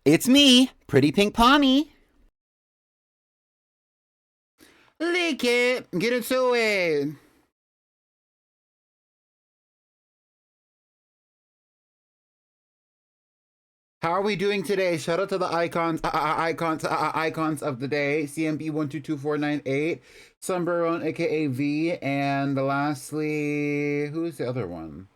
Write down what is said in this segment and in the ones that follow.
It's me, Pretty Pink Pommy. Lick it. Get into it. How are we doing today? Shout out to the icons of the day. CMB 122498, Sunburn aka V, and lastly, who's the other one?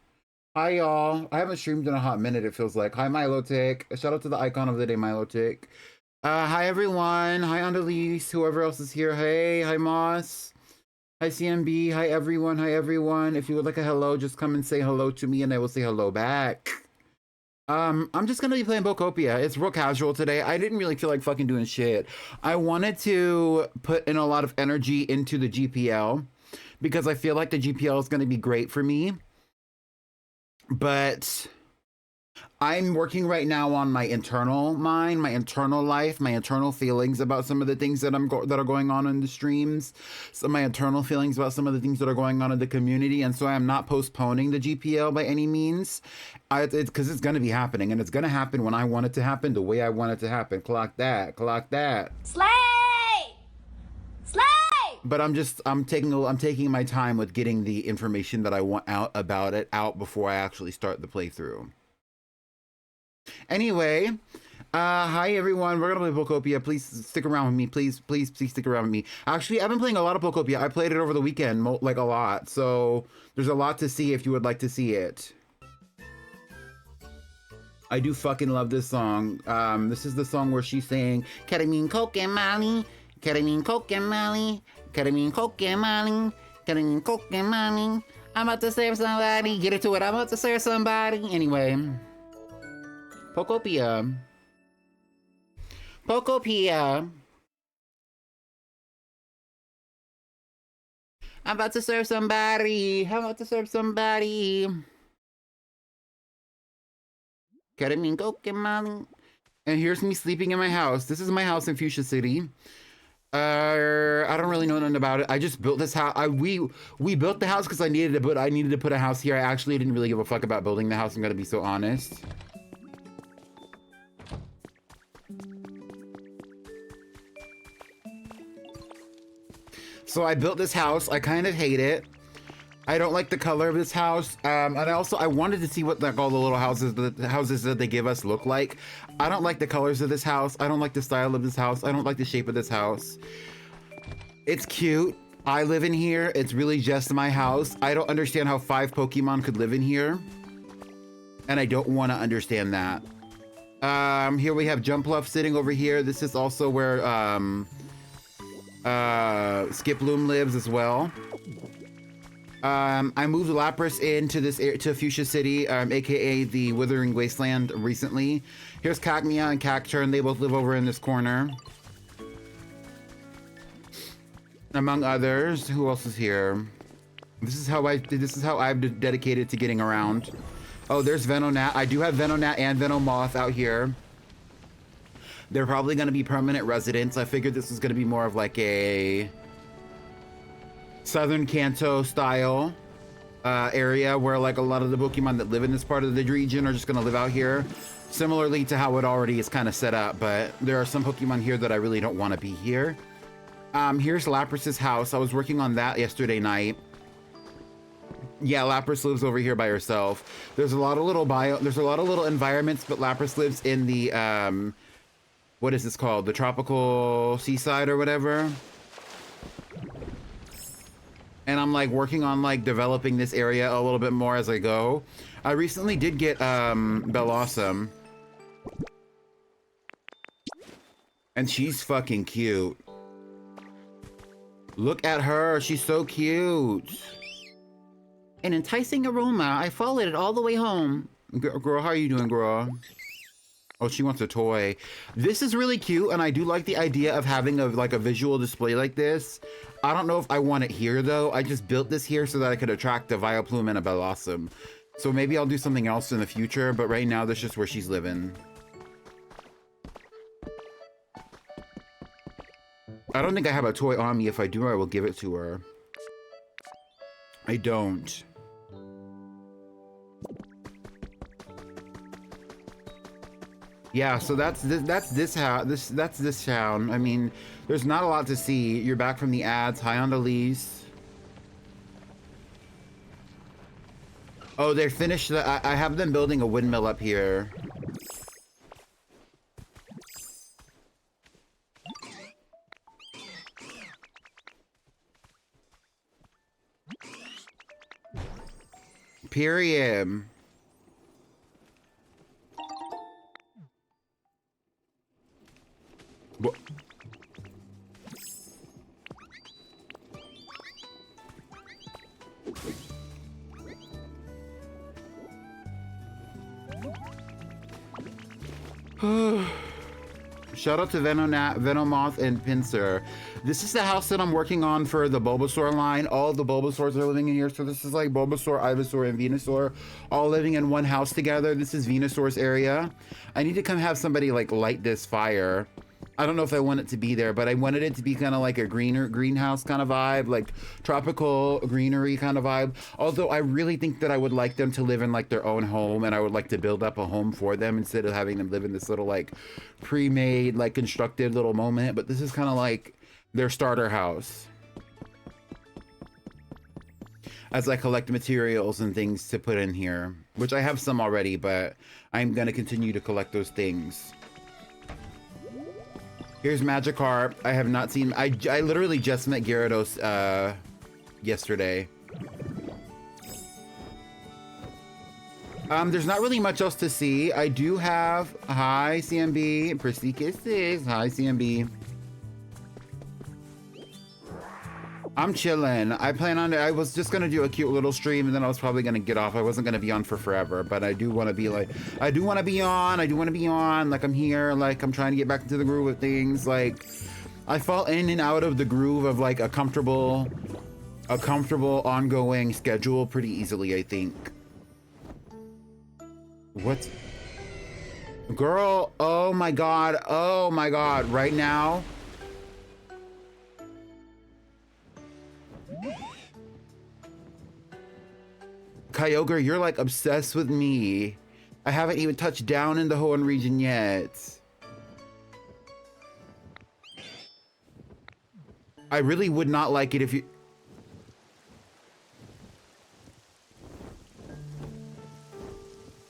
Hi y'all. I haven't streamed in a hot minute, it feels like. Hi Milotic. Shout out to the icon of the day, Milotic. Hi everyone. Hi Andalise. Whoever else is here. Hey, hi Moss. Hi CMB. Hi everyone. Hi everyone. If you would like a hello, just come and say hello to me and I will say hello back. I'm just gonna be playing Pokopia. It's real casual today. I didn't really feel like fucking doing shit. I wanted to put in a lot of energy into the GPL because I feel like the GPL is gonna be great for me. But I'm working right now on my internal mind, my internal life, my internal feelings about some of the things that that are going on in the streams, some of my internal feelings about some of the things that are going on in the community, and so I am not postponing the GPL by any means. Because it's going to be happening, and it's going to happen when I want it to happen, the way I want it to happen. Clock that, clock that. Slay! Slay! But I'm taking my time with getting the information that I want out about it out before I actually start the playthrough. Anyway, hi everyone. We're gonna play Pokopia. Please stick around with me. Please stick around with me. Actually, I've been playing a lot of Pokopia. I played it over the weekend, like a lot. So there's a lot to see if you would like to see it. I do fucking love this song. This is the song where she's saying, "Ketamine, coke and Molly, ketamine, coke and Molly, ketamine, coke and Molly, ketamine, coke and Molly. I'm about to serve somebody. Get into it. I'm about to serve somebody." Anyway. Pokopia. Pokopia. I'm about to serve somebody. I'm about to serve somebody. Ketamine, coke, and Molly. And here's me sleeping in my house. This is my house in Fuchsia City. I don't really know nothing about it. I just built this house. We built the house because I needed to put a house here. I actually didn't really give a fuck about building the house. I'm gonna be so honest. So I built this house. I kind of hate it. I don't like the color of this house. And I wanted to see what like all the little houses that they give us look like. I don't like the colors of this house. I don't like the style of this house. I don't like the shape of this house. It's cute. I live in here. It's really just my house. I don't understand how 5 Pokemon could live in here. And I don't want to understand that. Here we have Jumpluff sitting over here. This is also where Skiploom lives as well. I moved Lapras into to Fuchsia City, aka the Withering Wasteland, recently. Here's Cacnea and Cacturn. They both live over in this corner, among others. Who else is here? This is how I've dedicated to getting around. Oh, there's Venonat. I do have Venonat and Venomoth out here. They're probably going to be permanent residents. I figured this was going to be more of like a Southern Kanto style area where like a lot of the Pokemon that live in this part of the region are just going to live out here. Similarly to how it already is kind of set up, but there are some Pokemon here that I really don't want to be here. Here's Lapras's house. I was working on that yesterday night. Yeah, Lapras lives over here by herself. There's a lot of little environments, but Lapras lives in the what is this called? The tropical seaside or whatever. And I'm like working on like developing this area a little bit more as I go. I recently did get Bellossom. And she's fucking cute. Look at her, she's so cute. An enticing aroma. I followed it all the way home. Girl, how are you doing, girl? Oh, she wants a toy. This is really cute, and I do like the idea of having a visual display like this. I don't know if I want it here, though. I just built this here so that I could attract a Vileplume and a Bellossom. So maybe I'll do something else in the future, but right now, that's just where she's living. I don't think I have a toy on me. If I do, I will give it to her. I don't. Yeah, so that's this house. That's this town. I mean, there's not a lot to see. You're back from the ads. High on the lease. Oh, they're finished. I have them building a windmill up here. Period. What? Shout out to Venomoth and Pinsir. This is the house that I'm working on for the Bulbasaur line. All the Bulbasaurs are living in here. So this is like Bulbasaur, Ivysaur, and Venusaur all living in one house together. This is Venusaur's area. I need to come have somebody like light this fire. I don't know if I want it to be there, but I wanted it to be kind of like a greenhouse kind of vibe, like tropical greenery kind of vibe. Although I really think that I would like them to live in like their own home, and I would like to build up a home for them instead of having them live in this little like pre-made, like constructed little moment. But this is kind of like their starter house as I collect materials and things to put in here, which I have some already, but I'm going to continue to collect those things. Here's Magikarp. I have not seen... I literally just met Gyarados yesterday. There's not really much else to see. I do have... Hi, CMB. Prissy kisses. Hi, CMB. I'm chilling. I plan on... I was just going to do a cute little stream, and then I was probably going to get off. I wasn't going to be on for forever, but I do want to be like... I do want to be on. I do want to be on. Like, I'm here. Like, I'm trying to get back into the groove of things. Like, I fall in and out of the groove of, like, a comfortable ongoing schedule pretty easily, I think. What? Girl, oh my god. Oh my god. Right now... Kyogre, you're like obsessed with me. I haven't even touched down in the Hoenn region yet. I really would not like it if you...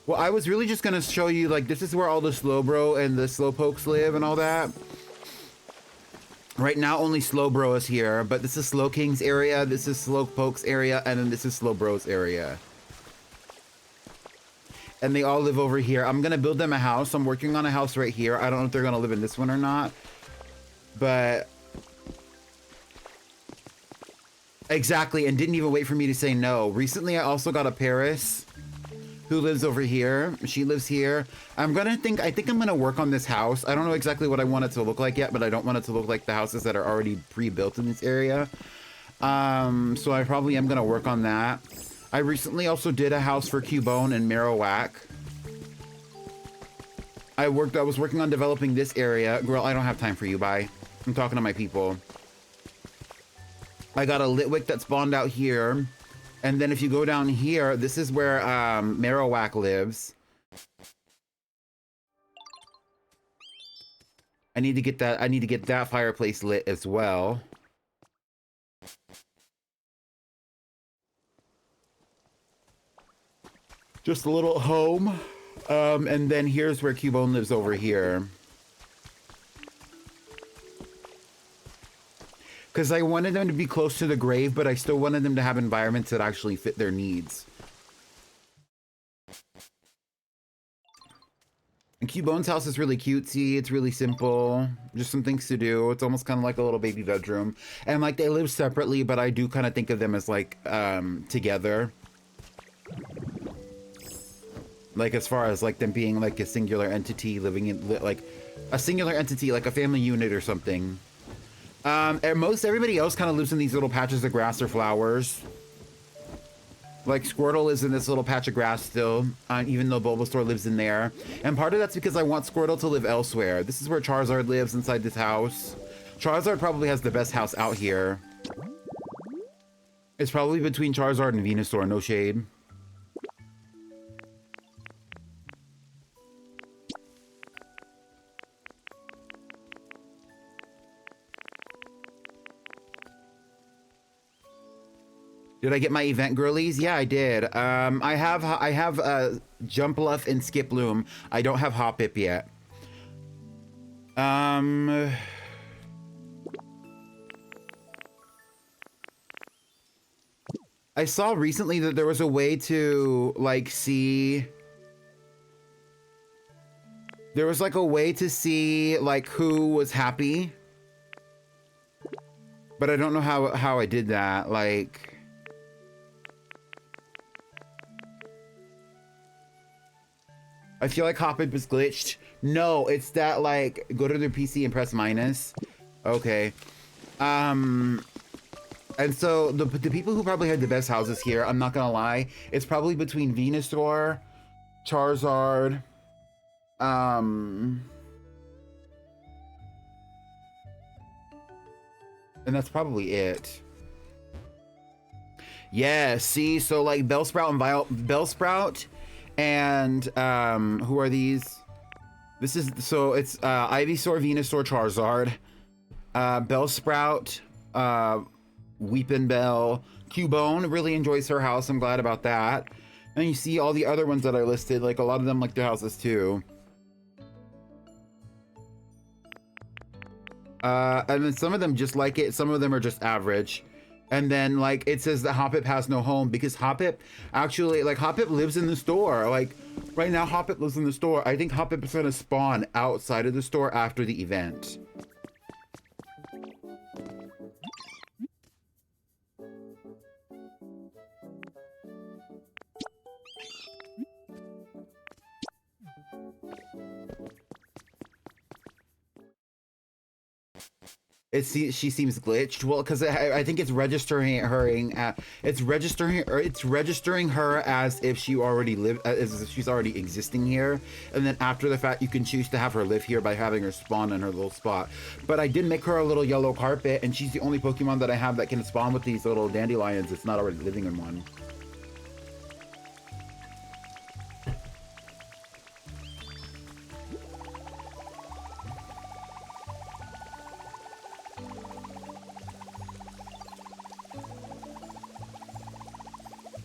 Well, I was really just gonna show you, like, this is where all the Slowbro and the Slowpokes live and all that. Right now, only Slowbro is here, but this is Slowking's area, this is Slowpoke's area, and then this is Slowbro's area. And they all live over here. I'm gonna build them a house. I'm working on a house right here. I don't know if they're gonna live in this one or not, but... Exactly, and didn't even wait for me to say no. Recently, I also got a Paris who lives over here. She lives here. I think I'm gonna work on this house. I don't know exactly what I want it to look like yet, but I don't want it to look like the houses that are already pre-built in this area. So I probably am gonna work on that. I recently also did a house for Cubone and Marowak. I was working on developing this area. Girl, I don't have time for you, bye. I'm talking to my people. I got a Litwick that spawned out here. And then if you go down here, this is where Marowak lives. I need to get that fireplace lit as well. Just a little home. And then here's where Cubone lives over here. Because I wanted them to be close to the grave, but I still wanted them to have environments that actually fit their needs. And Cubone's house is really cutesy. It's really simple. Just some things to do. It's almost kind of like a little baby bedroom. And like they live separately, but I do kind of think of them as like together. Like as far as like them being like a singular entity living in like a singular entity, like a family unit or something. And everybody else kind of lives in these little patches of grass or flowers. Like Squirtle is in this little patch of grass still, even though Bulbasaur lives in there. And part of that's because I want Squirtle to live elsewhere. This is where Charizard lives, inside this house. Charizard probably has the best house out here. It's probably between Charizard and Venusaur, no shade. Did I get my event girlies? Yeah, I did. I have Jump Luff and Skip Loom. I don't have Hop Pip yet. I saw recently that there was a way to like see. There was like a way to see like who was happy. But I don't know how I did that. Like. I feel like Hop-It is glitched. No, it's that like go to their PC and press minus. Okay. And so the people who probably had the best houses here, I'm not gonna lie, it's probably between Venusaur, Charizard, and that's probably it. Yeah, see, so like Bellsprout and Bellsprout. And who are these? This is so it's Ivysaur, Venusaur, Charizard, Bellsprout, Weepinbell, Cubone really enjoys her house. I'm glad about that. And you see all the other ones that I listed, like a lot of them like their houses too. And then some of them just like it, some of them are just average. And then like it says that Hoppip has no home because Hoppip actually like Hoppip lives in the store. Like right now Hoppip lives in the store. I think Hoppip is gonna spawn outside of the store after the event. She seems glitched. Well, because I think it's registering her as if she already lived, as if she's already existing here, and then after the fact, you can choose to have her live here by having her spawn in her little spot. But I did make her a little yellow carpet, and she's the only Pokemon that I have that can spawn with these little dandelions. It's not already living in one.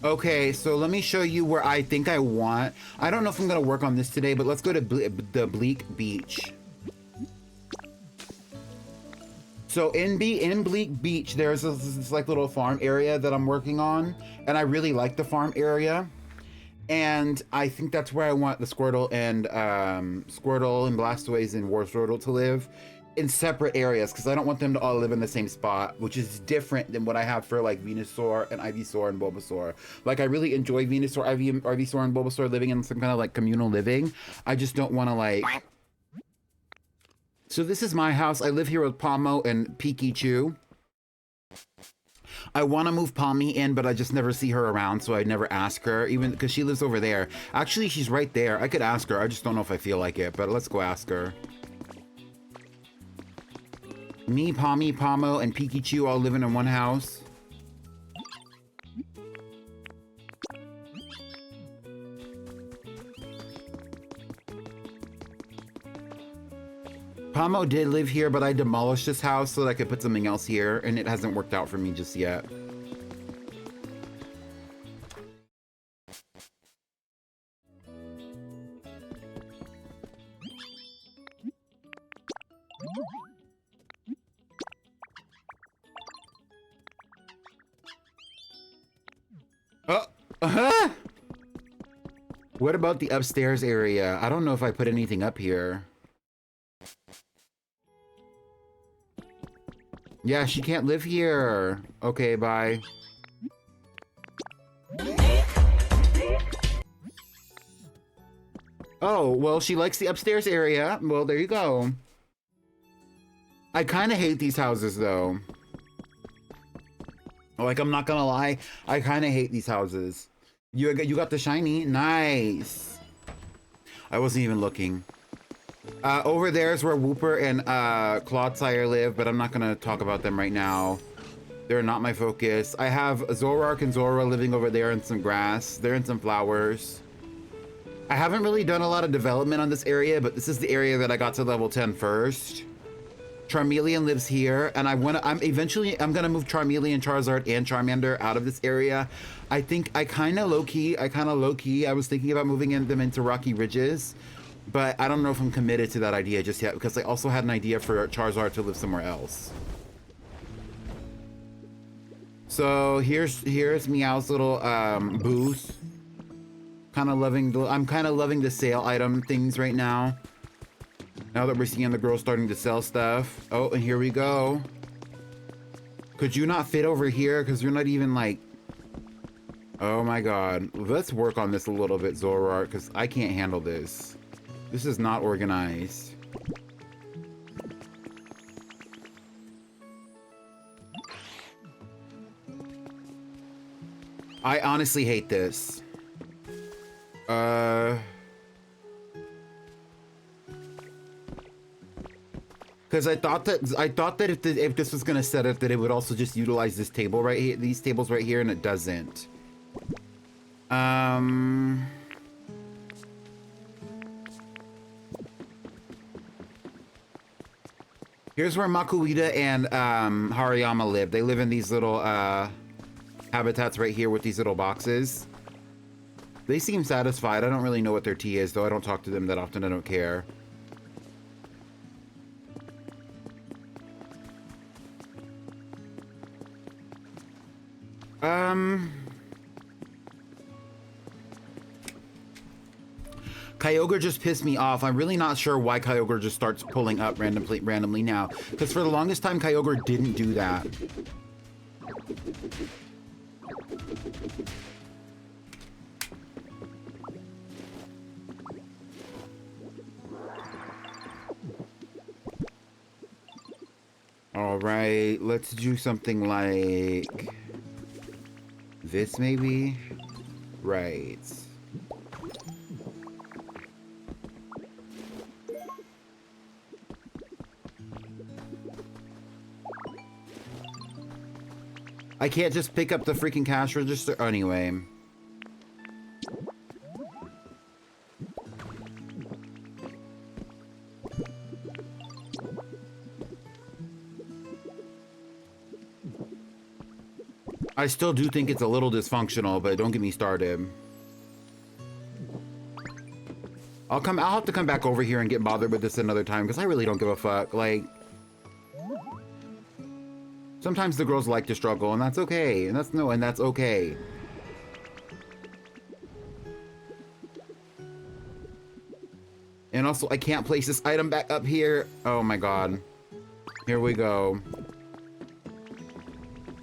Okay, so let me show you where I think I want. I don't know if I'm gonna work on this today, but let's go to the Bleak Beach. So in Bleak Beach, there's this like little farm area that I'm working on, and I really like the farm area. And I think that's where I want the Squirtle and Blastoise and Wartortle to live. In separate areas, because I don't want them to all live in the same spot, which is different than what I have for like Venusaur and Ivysaur and Bulbasaur. Like I really enjoy Venusaur, Ivysaur and Bulbasaur living in some kind of like communal living. I just don't want to like... So this is my house. I live here with Pomo and Pikachu. I want to move Palmy in, but I just never see her around, so I never ask her, even because she lives over there. Actually, she's right there. I could ask her. I just don't know if I feel like it, but let's go ask her. Me, Palmy, Pomo, and Pikachu all living in one house. Pomo did live here, but I demolished this house so that I could put something else here, and it hasn't worked out for me just yet. What about the upstairs area? I don't know if I put anything up here. Yeah, she can't live here. Okay, bye. Oh, well, she likes the upstairs area. Well, there you go. I kind of hate these houses, though. Like, I'm not gonna lie. I kind of hate these houses. You got the shiny? Nice. I wasn't even looking. Over there is where Wooper and Clodsire live, but I'm not gonna talk about them right now. They're not my focus. I have Zoroark and Zora living over there in some grass. They're in some flowers. I haven't really done a lot of development on this area, but this is the area that I got to level 10 first. Charmeleon lives here, and I'm gonna move Charmeleon, Charizard, and Charmander out of this area. I think I kind of low key. I was thinking about moving them into Rocky Ridges, but I don't know if I'm committed to that idea just yet because I also had an idea for Charizard to live somewhere else. So here's Meow's little booth. I'm kind of loving the sale item things right now. Now that we're seeing the girls starting to sell stuff. Oh, and here we go. Could you not fit over here? Because you're not even like... Oh my god. Let's work on this a little bit, Zoroark, because I can't handle this. This is not organized. I honestly hate this. Because I thought that if this was gonna set up, that it would also just utilize this table right here, these tables right here, and it doesn't. Here's where Makuhita and Hariyama live. They live in these little habitats right here with these little boxes. They seem satisfied. I don't really know what their tea is, though. I don't talk to them that often. I don't care. Kyogre just pissed me off. I'm really not sure why Kyogre just starts pulling up randomly now. Because for the longest time, Kyogre didn't do that. All right, let's do something like this, maybe? Right. I can't just pick up the freaking cash register anyway. I still do think it's a little dysfunctional, but don't get me started. I'll have to come back over here and get bothered with this another time because I really don't give a fuck. Like, sometimes the girls like to struggle, and that's okay. And that's okay. And also, I can't place this item back up here. Oh my god. Here we go.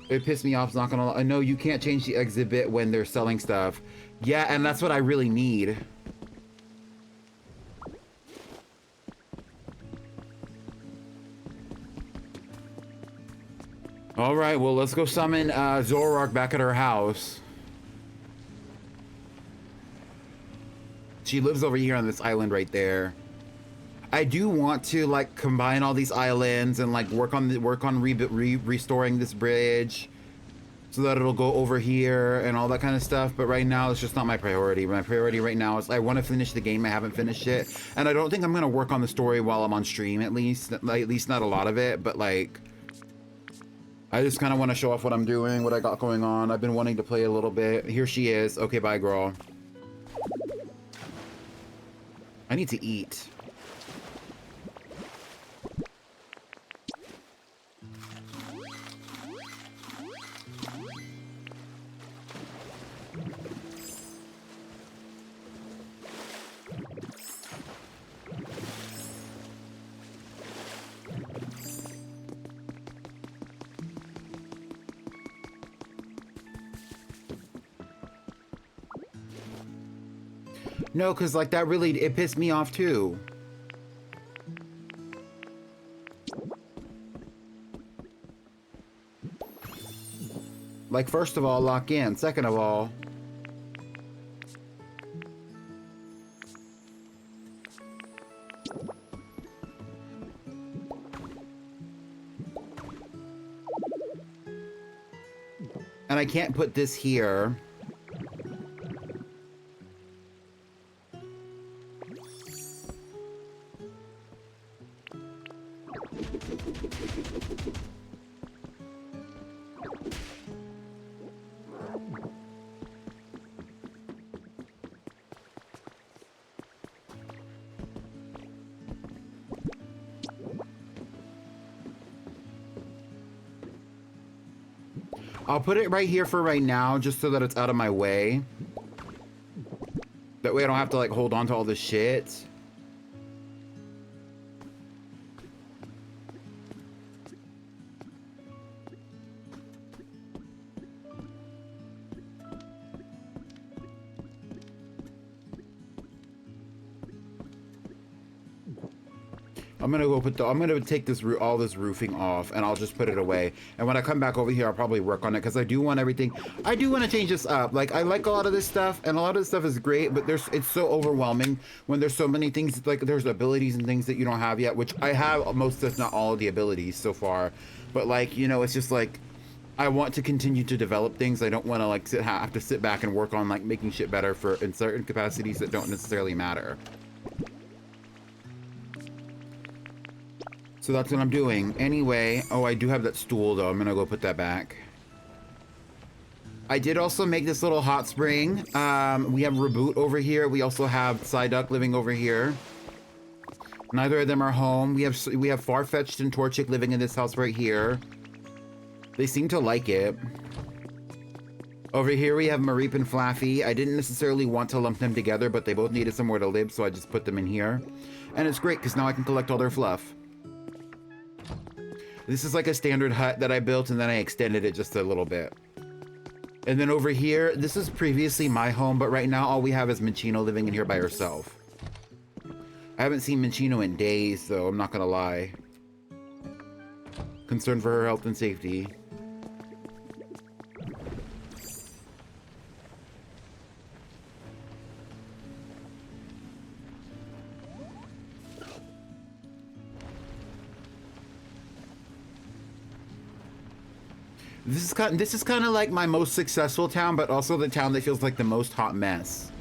It pissed me off, not gonna lie. I know you can't change the exhibit when they're selling stuff. Yeah, and that's what I really need. Alright, well, let's go summon Zoroark back at her house. She lives over here on this island right there. I do want to like combine all these islands and like work on restoring this bridge so that it'll go over here and all that kind of stuff. But right now, it's just not my priority. My priority right now is I want to finish the game. I haven't finished it, and I don't think I'm gonna work on the story while I'm on stream. At least not a lot of it. But like, I just kind of want to show off what I'm doing, what I got going on. I've been wanting to play a little bit. Here she is. Okay, bye, girl. I need to eat. No, because like that really, it pissed me off too. Like, first of all, lock in. Second of all, and I can't put this here. I'll put it right here for right now, just so that it's out of my way. That way I don't have to like hold on to all this shit. I'm gonna go put I'm gonna take this all this roofing off, and I'll just put it away. And when I come back over here, I'll probably work on it, because I do want everything. I do want to change this up. Like, I like a lot of this stuff, and a lot of this stuff is great, but it's so overwhelming when there's so many things. Like, there's abilities and things that you don't have yet, which I have most, if not all, of the abilities so far. But like, you know, it's just like, I want to continue to develop things. I don't want to like have to sit back and work on like making shit better in certain capacities that don't necessarily matter. So that's what I'm doing. Anyway, oh, I do have that stool though. I'm gonna go put that back. I did also make this little hot spring. We have Reboot over here. We also have Psyduck living over here. Neither of them are home. We have Farfetch'd and Torchic living in this house right here. They seem to like it. Over here we have Mareep and Flaffy. I didn't necessarily want to lump them together, but they both needed somewhere to live, so I just put them in here. And it's great, because now I can collect all their fluff. This is like a standard hut that I built, and then I extended it just a little bit. And then over here, this is previously my home, but right now all we have is Minchino living in here by herself. I haven't seen Minchino in days, though, I'm not gonna lie. Concerned for her health and safety. This is kind of like my most successful town, but also the town that feels like the most hot mess.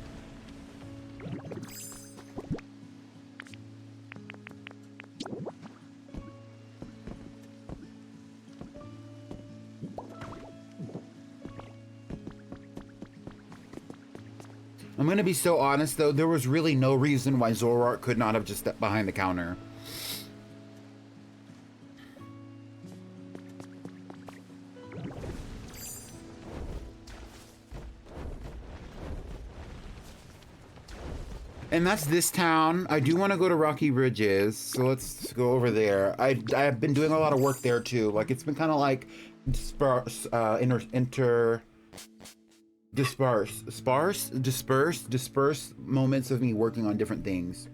I'm gonna be so honest though, there was really no reason why Zoroark could not have just stepped behind the counter. And that's this town. I do want to go to Rocky Ridges, so let's go over there. I've been doing a lot of work there too. Like, it's been kind of like dispersed moments of me working on different things.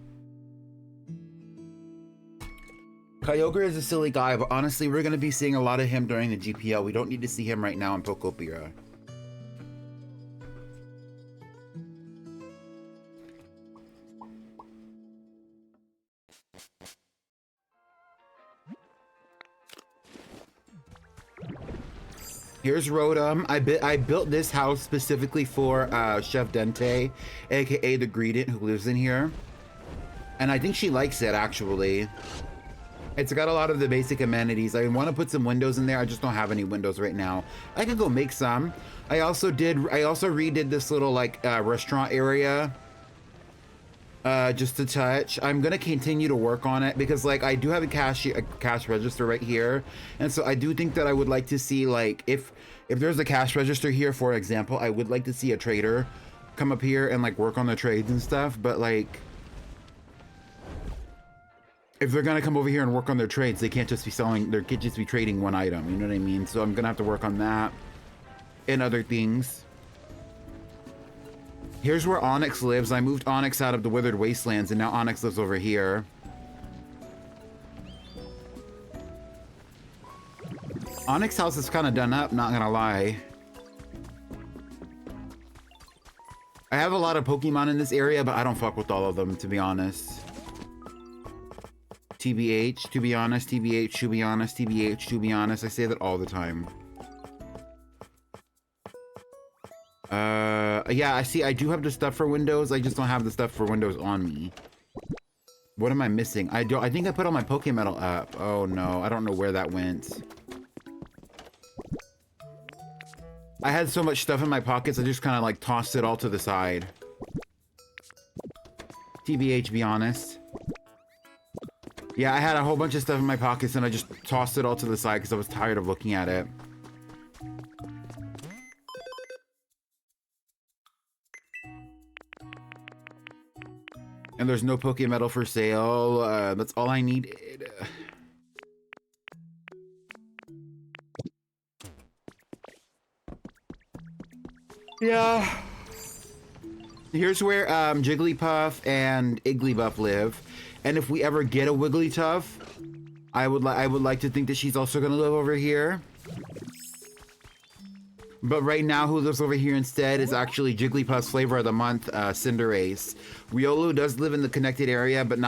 Kyogre is a silly guy, but honestly, we're going to be seeing a lot of him during the GPL. We don't need to see him right now in Pokopia. Here's Rotom. I built this house specifically for Chef Dente, aka the Greedent, who lives in here. And I think she likes it, actually. It's got a lot of the basic amenities. I want to put some windows in there. I just don't have any windows right now. I could go make some. I also redid this little like restaurant area. Just a touch. I'm gonna continue to work on it because like I do have a cash register right here, and so I do think that I would like to see like if there's a cash register here, for example, I would like to see a trader come up here and like work on the trades and stuff. But like if they're gonna come over here and work on their trades, they can't just be selling. They can't just be trading one item. You know what I mean? So I'm gonna have to work on that and other things. Here's where Onyx lives. I moved Onyx out of the Withered Wastelands, and now Onyx lives over here. Onyx house is kind of done up, not gonna lie. I have a lot of Pokemon in this area, but I don't fuck with all of them, to be honest. TBH, to be honest, TBH, to be honest, TBH, to be honest. I say that all the time. Yeah, I see. I do have the stuff for Windows. I just don't have the stuff for Windows on me. What am I missing? I think I put all my Pokemetal up. Oh no, I don't know where that went. I had so much stuff in my pockets, I just kind of like tossed it all to the side. TBH, be honest. Yeah, I had a whole bunch of stuff in my pockets and I just tossed it all to the side because I was tired of looking at it. And there's no Pokemetal for sale. That's all I needed. Yeah. Here's where Jigglypuff and Igglybuff live. And if we ever get a Wigglytuff, I would like to think that she's also gonna live over here. But right now, who lives over here instead is actually Jigglypuff's flavor of the month, Cinderace. Riolu does live in the connected area, but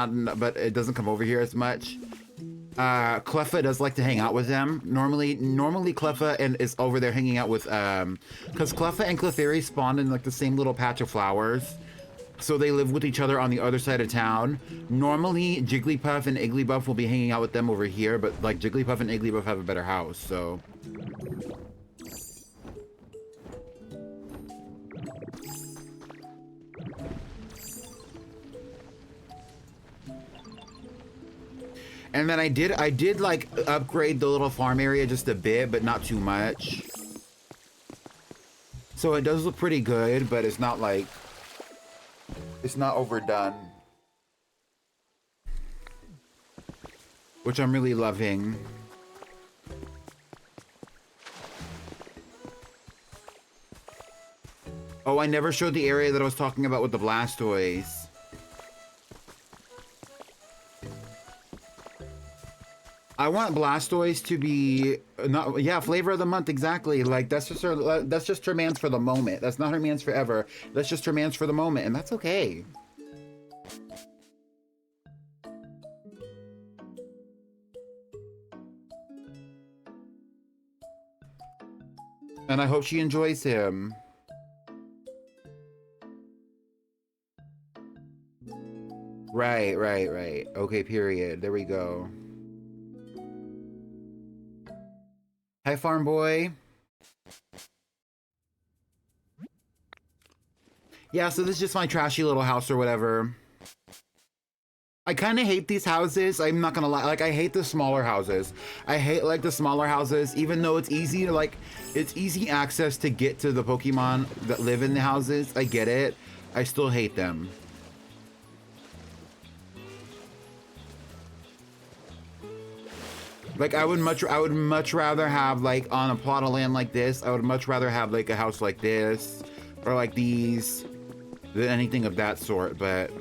it doesn't come over here as much. Cleffa does like to hang out with them. Normally Cleffa is over there hanging out with, because Cleffa and Clefairy spawned in like the same little patch of flowers. So they live with each other on the other side of town. Normally, Jigglypuff and Igglybuff will be hanging out with them over here, but like Jigglypuff and Igglybuff have a better house, so. And then I did like upgrade the little farm area just a bit, but not too much. So it does look pretty good, but it's not like, it's not overdone. Which I'm really loving. Oh, I never showed the area that I was talking about with the Blastoise. I want Blastoise to be flavor of the month, exactly. Like that's just her man's for the moment. That's not her man's forever. That's just her man's for the moment, and that's okay. And I hope she enjoys him. Right. Okay, period. There we go. Hi, farm boy. Yeah, so this is just my trashy little house or whatever. I kind of hate these houses. I'm not gonna lie. Like, I hate the smaller houses. I hate, like, the smaller houses, even though it's easy to, like, it's easy access to get to the Pokemon that live in the houses. I get it. I still hate them. Like, I would much rather have, like, on a plot of land like this, I would much rather have, like, a house like this, or like these, than anything of that sort, but...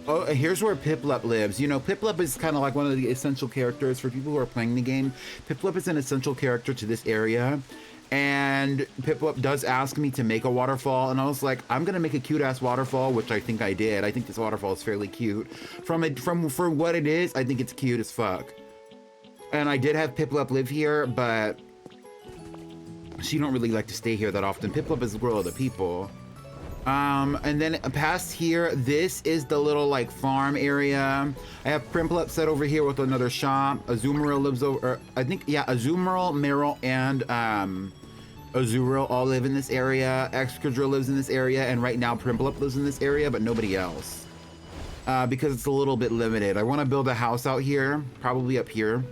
Oh, here's where Piplup lives. You know, Piplup is kind of like one of the essential characters for people who are playing the game. Piplup is an essential character to this area. And Piplup does ask me to make a waterfall, and I was like, I'm gonna make a cute-ass waterfall, which I think I did. I think this waterfall is fairly cute. For what it is, I think it's cute as fuck. And I did have Piplup live here, but she don't really like to stay here that often. Piplup is the girl of the people. And then past here, this is the little like farm area. I have Prinplup set over here with another shop. Azumarill lives over, I think, yeah, Azumarill, Meryl, and Azurill all live in this area. Excadrill lives in this area, and right now Prinplup lives in this area, but nobody else. Because it's a little bit limited. I want to build a house out here, probably up here.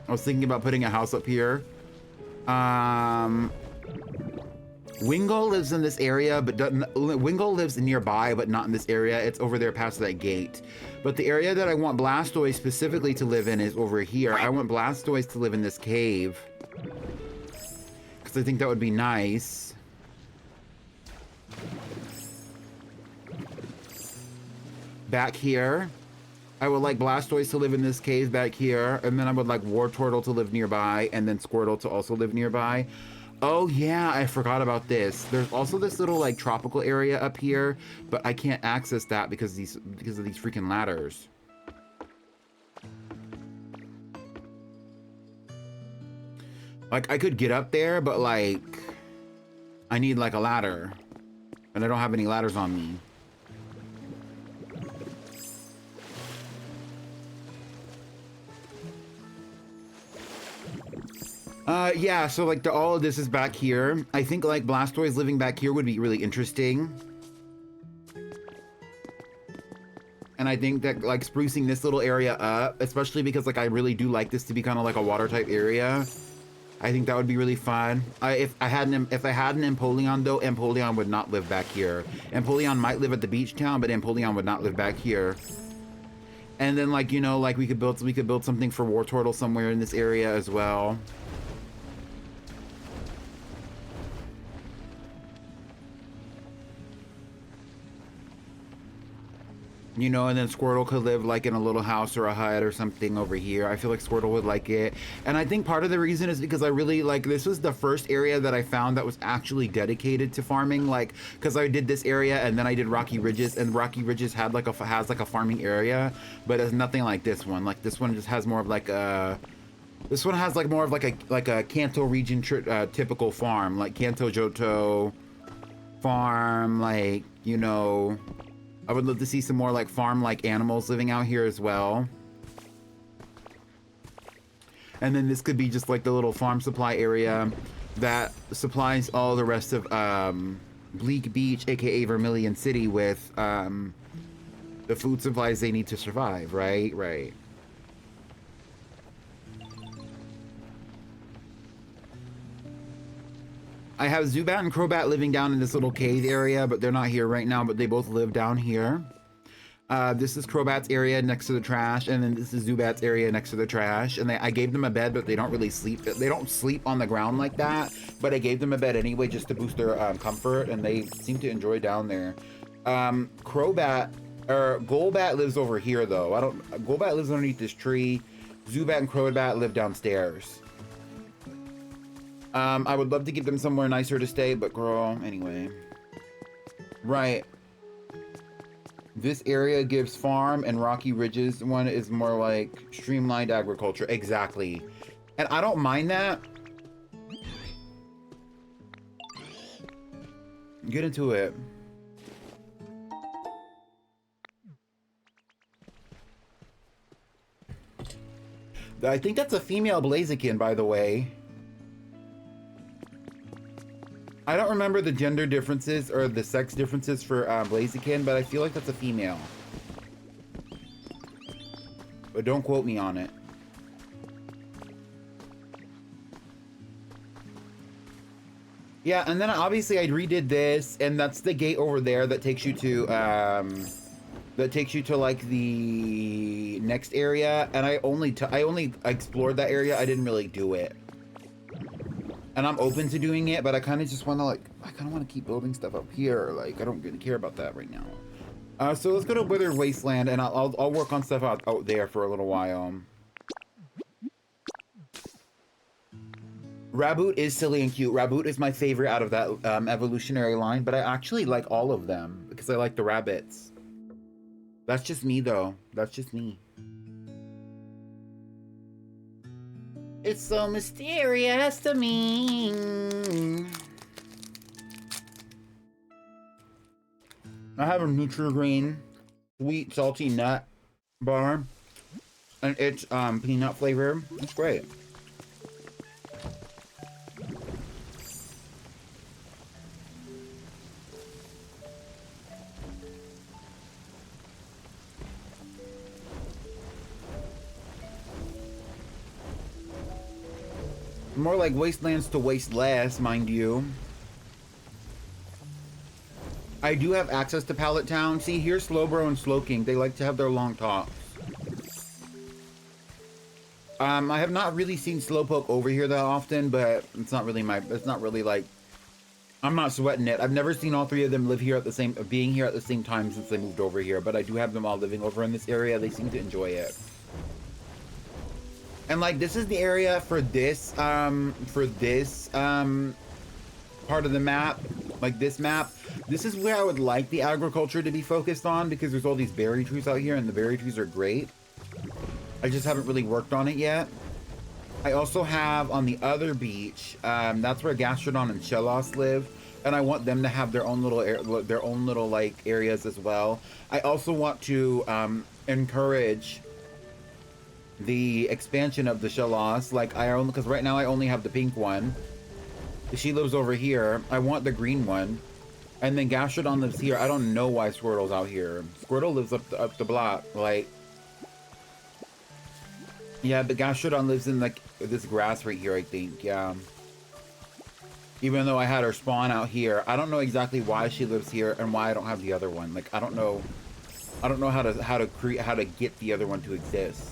I was thinking about putting a house up here. Wingull lives in this area, but Wingull lives nearby, but not in this area. It's over there past that gate. But the area that I want Blastoise specifically to live in is over here. I want Blastoise to live in this cave, because I think that would be nice. Back here, I would like Blastoise to live in this cave back here, and then I would like Wartortle to live nearby, and then Squirtle to also live nearby. Oh yeah, I forgot about this. There's also this little like tropical area up here, but I can't access that because of these freaking ladders. Like, I could get up there, but like, I need like a ladder. And I don't have any ladders on me. Yeah, so like all of this is back here. I think like Blastoise living back here would be really interesting. And I think that like sprucing this little area up, especially because like I really do like this to be kind of like a water type area. I think that would be really fun. If I had an Empoleon though, Empoleon would not live back here. Empoleon might live at the beach town, but Empoleon would not live back here. And then like, you know, like we could build something for Wartortle somewhere in this area as well. You know, and then Squirtle could live like in a little house or a hut or something over here. I feel like Squirtle would like it. And I think part of the reason is because I really like, this was the first area that I found that was actually dedicated to farming. Like, cause I did this area and then I did Rocky Ridges, and Rocky Ridges had like has like a farming area, but it's nothing like this one. Like this one just has more of like a, this one has like more of like a Kanto region typical farm, like Kanto Johto farm, like, you know, I would love to see some more like farm-like animals living out here as well. And then this could be just like the little farm supply area that supplies all the rest of Bleak Beach, aka Vermilion City, with the food supplies they need to survive, right? Right. I have Zubat and Crobat living down in this little cave area, but they're not here right now, but they both live down here. This is Crobat's area next to the trash, and then this is Zubat's area next to the trash. And I gave them a bed, but they don't really sleep. They don't sleep on the ground like that, but I gave them a bed anyway just to boost their comfort, and they seem to enjoy down there. Golbat lives over here though. Golbat lives underneath this tree. Zubat and Crobat live downstairs. I would love to give them somewhere nicer to stay, but girl, anyway. Right. This area gives farm, and Rocky Ridges one is more like streamlined agriculture. Exactly. And I don't mind that. Get into it. I think that's a female Blaziken, by the way. I don't remember the gender differences or the sex differences for Blaziken, but I feel like that's a female. But don't quote me on it. Yeah, and then obviously I redid this, and that's the gate over there that takes you to like the next area. And I only explored that area. I didn't really do it. And I'm open to doing it, but I kind of just want to I kind of want to keep building stuff up here. Like, I don't really care about that right now. So let's go to Withered Wasteland, and I'll work on stuff out there for a little while. Raboot is silly and cute. Raboot is my favorite out of that evolutionary line, but I actually like all of them because I like the rabbits. That's just me, though. That's just me. It's so mysterious to me. I have a Nutri-Grain sweet salty nut bar, and it's peanut flavor. It's great. More like wastelands to waste less, mind you. I do have access to Pallet Town. See, here's Slowbro and Slowking. They like to have their long talks. I have not really seen Slowpoke over here that often, but it's not really like, I'm not sweating it. I've never seen all three of them being here at the same time since they moved over here, but I do have them all living over in this area. They seem to enjoy it. And like, this is the area for this part of the map, like this map. This is where I would like the agriculture to be focused on, because there's all these berry trees out here, and the berry trees are great. I just haven't really worked on it yet. I also have on the other beach, that's where Gastrodon and Shellos live, and I want them to have their own little like areas as well. I also want to encourage the expansion of the Shellos. Like because right now I only have the pink one. She lives over here. I want the green one, and then Gastrodon lives here. I don't know why Squirtle's out here. Squirtle lives up the block, like. Yeah, the Gastrodon lives in like this grass right here, I think. Yeah. Even though I had her spawn out here, I don't know exactly why she lives here and why I don't have the other one. Like I don't know how to get the other one to exist.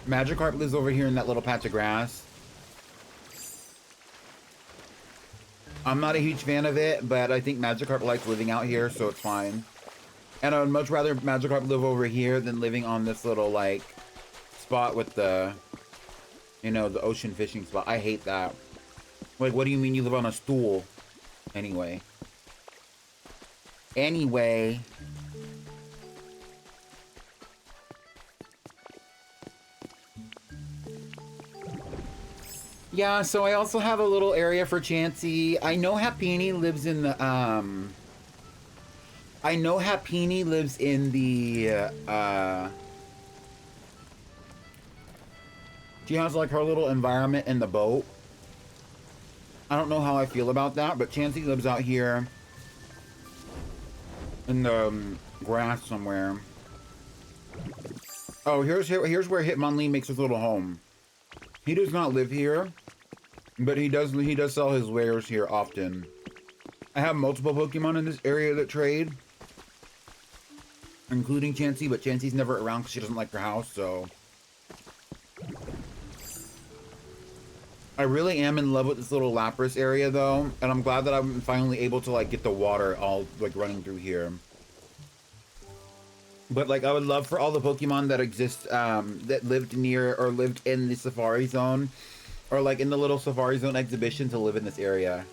Magikarp lives over here in that little patch of grass. I'm not a huge fan of it, but I think Magikarp likes living out here, so it's fine. And I would much rather Magikarp live over here than living on this little, like, spot with the, you know, the ocean fishing spot. I hate that. Like, what do you mean you live on a stool? Anyway. Yeah, so I also have a little area for Chansey. I know Happini lives in the, she has like her little environment in the boat. I don't know how I feel about that, but Chansey lives out here in the grass somewhere. Oh, here's where Hitmonlee makes his little home. He does not live here, but he does sell his wares here often. I have multiple Pokemon in this area that trade, including Chansey, but Chansey's never around because she doesn't like her house, so. I really am in love with this little Lapras area, though, and I'm glad that I'm finally able to, like, get the water all, like, running through here. But, like, I would love for all the Pokemon that exist, that lived near or lived in the Safari Zone, or, like, in the little Safari Zone exhibition to live in this area.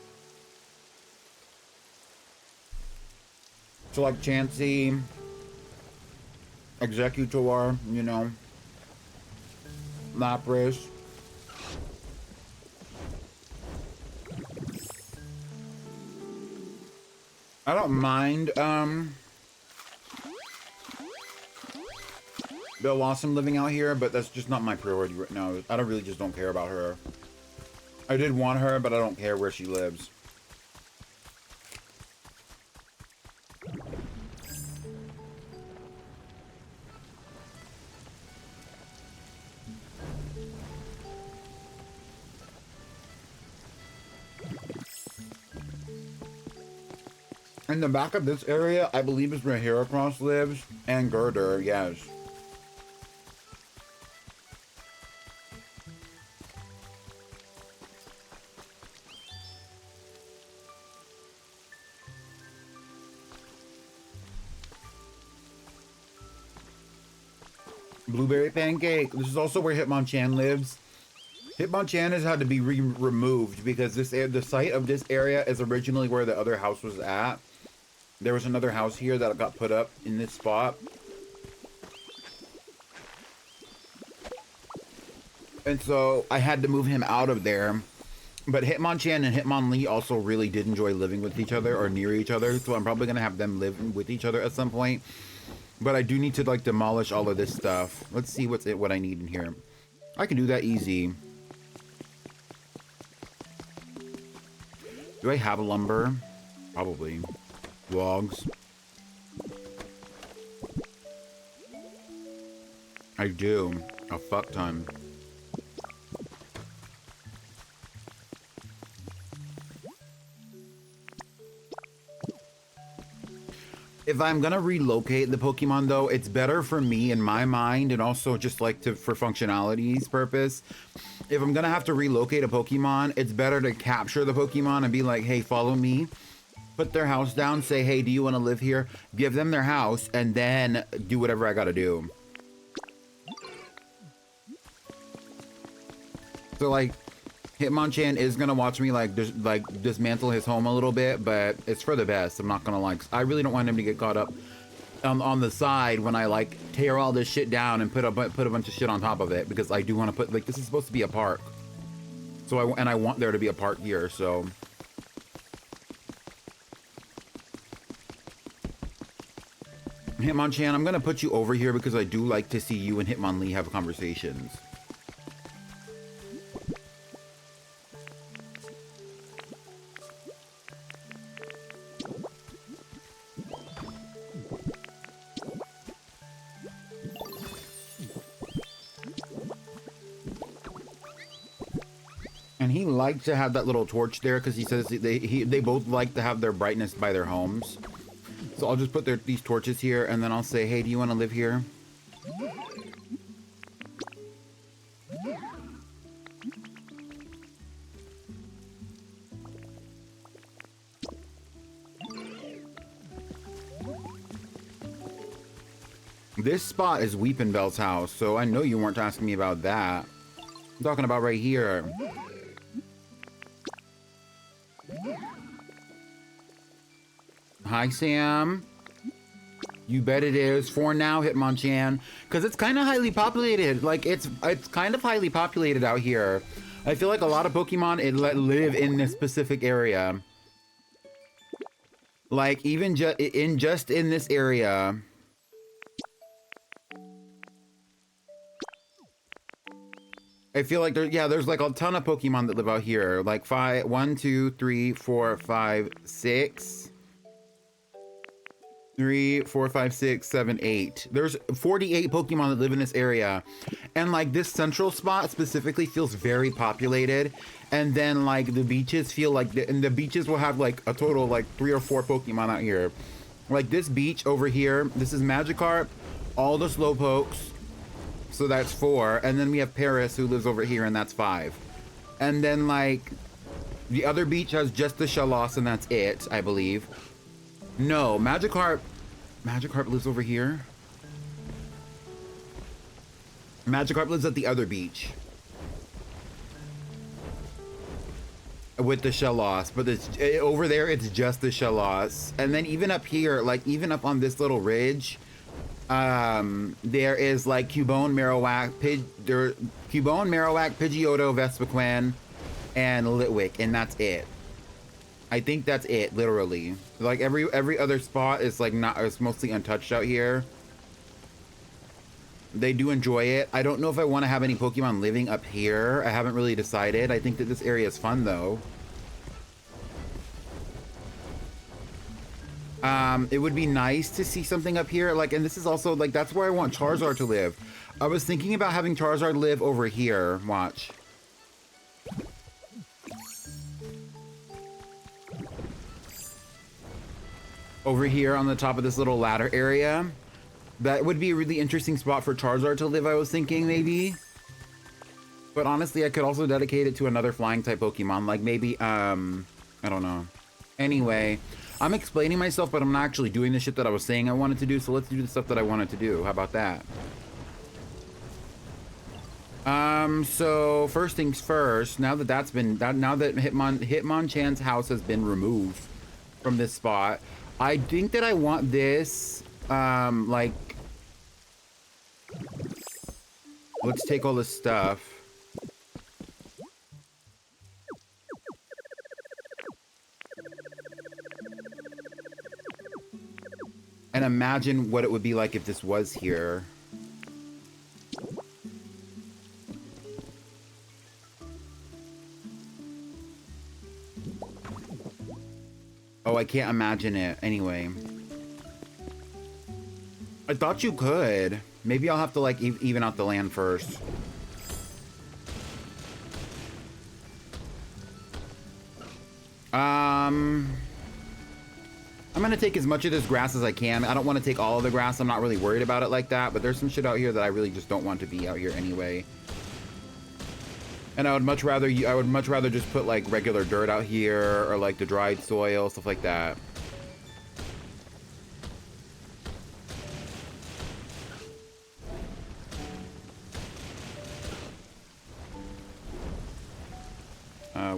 So, like, Chansey, Executor, you know, Lapras. I don't mind, Bill Lawson living out here, but that's just not my priority right now. I really just don't care about her. I did want her, but I don't care where she lives. In the back of this area, I believe is where Heracross lives, and Girder, yes. Blueberry Pancake. This is also where Hitmonchan lives. Hitmonchan has had to be removed because the site of this area is originally where the other house was at. There was another house here that got put up in this spot. And so I had to move him out of there. But Hitmonchan and Hitmonlee also really did enjoy living with each other or near each other. So I'm probably going to have them live with each other at some point. But I do need to, like, demolish all of this stuff. Let's see what I need in here. I can do that easy. Do I have a lumber? Probably. Logs. I do. A fuck ton. If I'm gonna relocate the Pokemon, though, it's better for me in my mind, and also just like for functionality's purpose. If I'm gonna have to relocate a Pokemon, it's better to capture the Pokemon and be like, hey, follow me. Put their house down, say, hey, do you want to live here? Give them their house, and then do whatever I gotta do. So, like, Hitmonchan is gonna watch me, like dismantle his home a little bit, but it's for the best. I'm not gonna, like, I really don't want him to get caught up on the side when I like tear all this shit down and put a bunch of shit on top of it, because I do want to put, like, this is supposed to be a park. So I want there to be a park here, so. Hitmonchan, I'm gonna put you over here because I do like to see you and Hitmonlee have conversations. And he likes to have that little torch there because he says they both like to have their brightness by their homes. So I'll just put these torches here, and then I'll say, hey, do you want to live here? This spot is Weepin' Bell's house, so I know you weren't asking me about that. I'm talking about right here. Hi, Sam. You bet it is. For now, Hitmonchan. Because it's kind of highly populated. Like, it's kind of highly populated out here. I feel like a lot of Pokemon live in this specific area. Like, even just in this area. I feel like there's like a ton of Pokemon that live out here. Like 1, 2, 3, 4, 5, 6. 3, 4, 5, 6, 7, 8. There's 48 Pokemon that live in this area. And like this central spot specifically feels very populated. And then like the beaches feel like, and the beaches will have like a total of like 3 or 4 Pokemon out here. Like this beach over here, this is Magikarp, all the Slowpokes. So that's 4. And then we have Paris who lives over here, and that's 5. And then like the other beach has just the Shellos, and that's it, I believe. No, Magikarp lives over here. Magikarp lives at the other beach. With the Shellos, but over there it's just the Shellos. And then even up here, like even up on this little ridge, there is like Cubone, Marowak, Pidgeotto, Vespiquen, and Litwick, and that's it. I think that's it, literally. Like every other spot is like it's mostly untouched out here. They do enjoy it. I don't know if I want to have any Pokemon living up here. I haven't really decided. I think that this area is fun though. It would be nice to see something up here. Like, and this is also like, that's where I want Charizard to live. I was thinking about having Charizard live over here. Watch. Over here on the top of this little ladder area. That would be a really interesting spot for Charizard to live, I was thinking, maybe. But honestly, I could also dedicate it to another flying type Pokemon. Like maybe, I don't know. Anyway, I'm explaining myself, but I'm not actually doing the shit that I was saying I wanted to do. So let's do the stuff that I wanted to do. How about that? So first things first, now that Hitmonchan's house has been removed from this spot, I think that I want this, like, let's take all this stuff. And imagine what it would be like if this was here. Oh, I can't imagine it. Anyway. I thought you could. Maybe I'll have to, like, even out the land first. I'm gonna take as much of this grass as I can. I don't want to take all of the grass. I'm not really worried about it like that, but there's some shit out here that I really just don't want to be out here anyway. And I would much rather just put like regular dirt out here, or like the dried soil, stuff like that.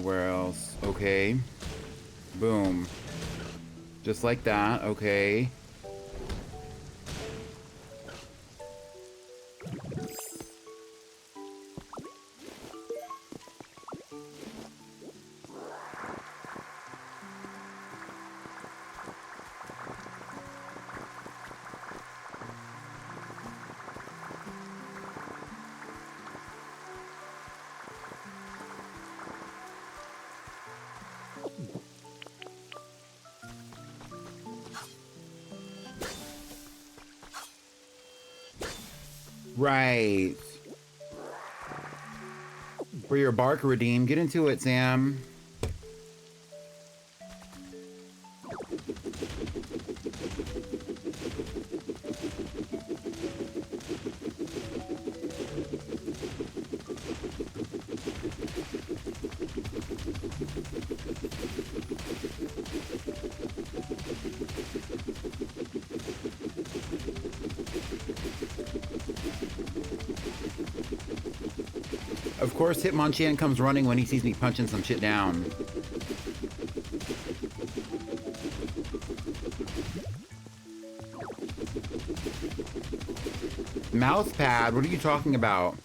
Where else? Okay. Boom. Just like that, okay. Right. For your bark redeem. Get into it, Sam. Of course, Hitmonchan comes running when he sees me punching some shit down. Mouse pad? What are you talking about?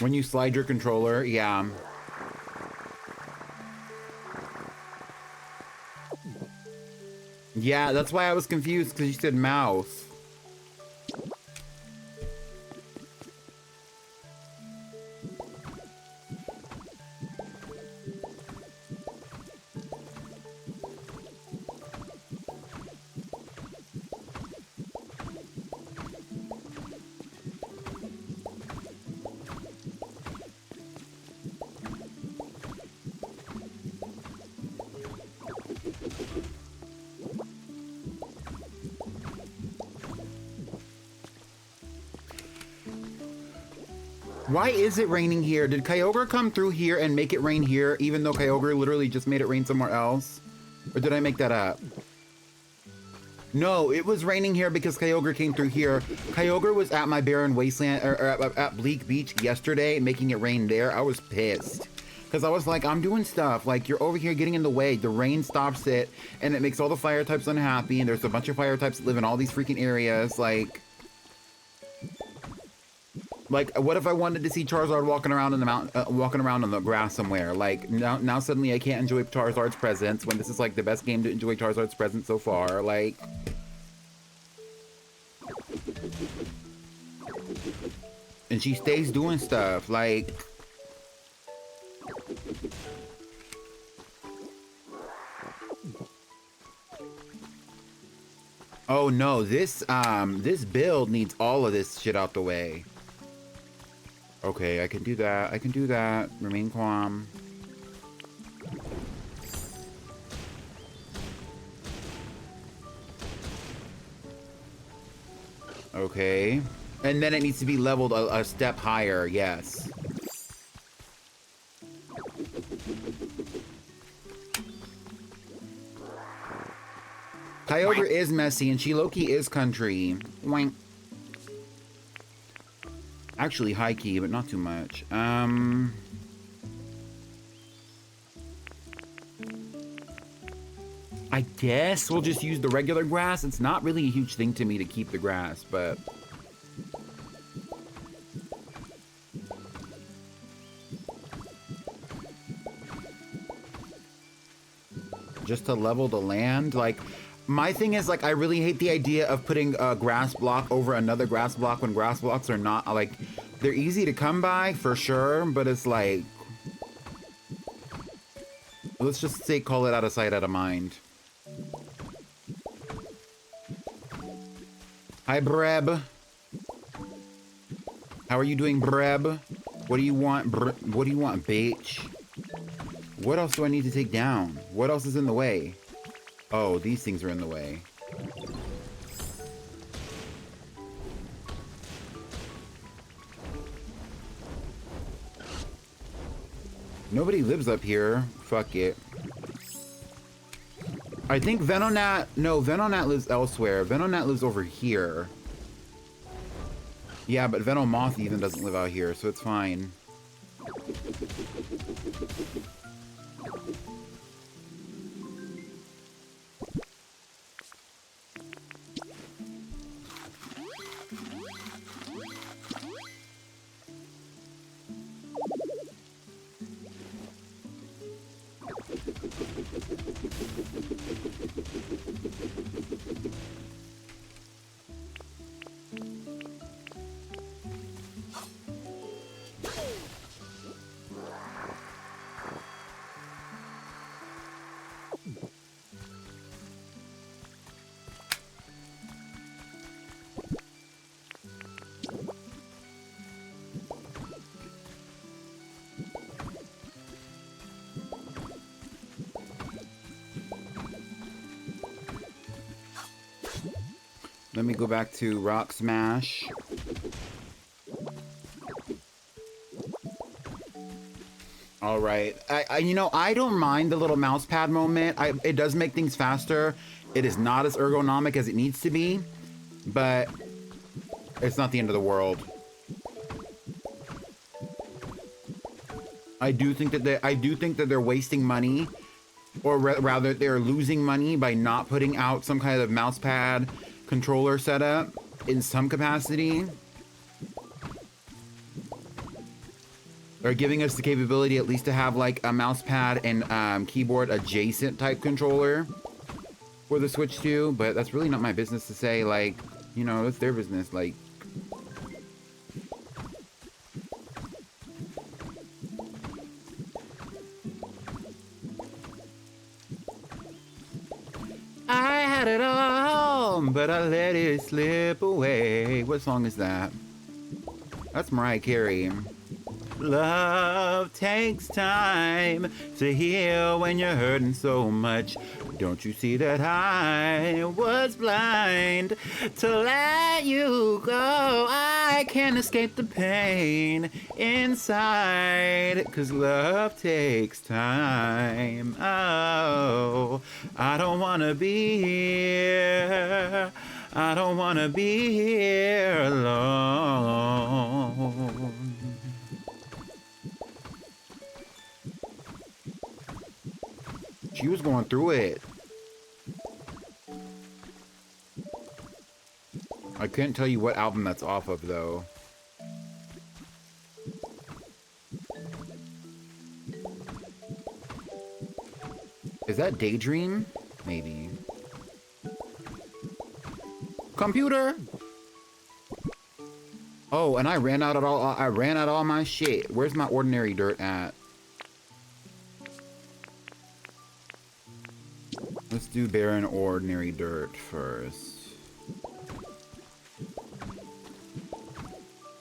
When you slide your controller, yeah. Yeah, that's why I was confused, because you said mouse. Why is it raining here? Did Kyogre come through here and make it rain here, even though Kyogre literally just made it rain somewhere else? Or did I make that up? No, it was raining here because Kyogre came through here. Kyogre was at my barren wasteland, or at Bleak Beach yesterday, making it rain there. I was pissed. Because I was like, I'm doing stuff. Like, you're over here getting in the way. The rain stops it, and it makes all the fire types unhappy, and there's a bunch of fire types that live in all these freaking areas. Like, what if I wanted to see Charizard walking around in the walking around on the grass somewhere? Like, now suddenly I can't enjoy Charizard's presence when this is like the best game to enjoy Charizard's presence so far. Like, and she stays doing stuff. Like, oh no, this build needs all of this shit out the way. Okay, I can do that. I can do that. Remain calm. Okay. And then it needs to be leveled a step higher, yes. Kyogre is messy, and she low-key is country. Wank. Actually, high-key, but not too much. I guess we'll just use the regular grass. It's not really a huge thing to me to keep the grass, but... just to level the land, like... My thing is, like, I really hate the idea of putting a grass block over another grass block when grass blocks are not, like, they're easy to come by, for sure, but it's like... let's just say call it out of sight, out of mind. Hi, Breb. How are you doing, Breb? What do you want, what do you want, bitch? What else do I need to take down? What else is in the way? Oh, these things are in the way. Nobody lives up here. Fuck it. I think Venonat... no, Venonat lives elsewhere. Venonat lives over here. Yeah, but Venomoth even doesn't live out here, so it's fine. Let me go back to Rock Smash. All right. You know, I don't mind the little mouse pad moment. It does make things faster. It is not as ergonomic as it needs to be, but it's not the end of the world. I do think that they're wasting money, or rather, they're losing money by not putting out some kind of mouse pad controller setup in some capacity. Or giving us the capability at least to have like a mouse pad and keyboard adjacent type controller for the Switch 2, but that's really not my business to say. Like, you know, that's their business. Like, I had it all, but I let it slip away. What song is that? That's Mariah Carey. Love takes time to heal when you're hurting so much. Don't you see that I was blind to let you go? I can't escape the pain inside, 'cause love takes time. Oh, I don't wanna be here. I don't wanna be here alone. She was going through it. I couldn't tell you what album that's off of, though. Is that Daydream? Maybe. Computer! Oh, and I ran out of all my shit. Where's my ordinary dirt at? Let's do barren ordinary dirt first.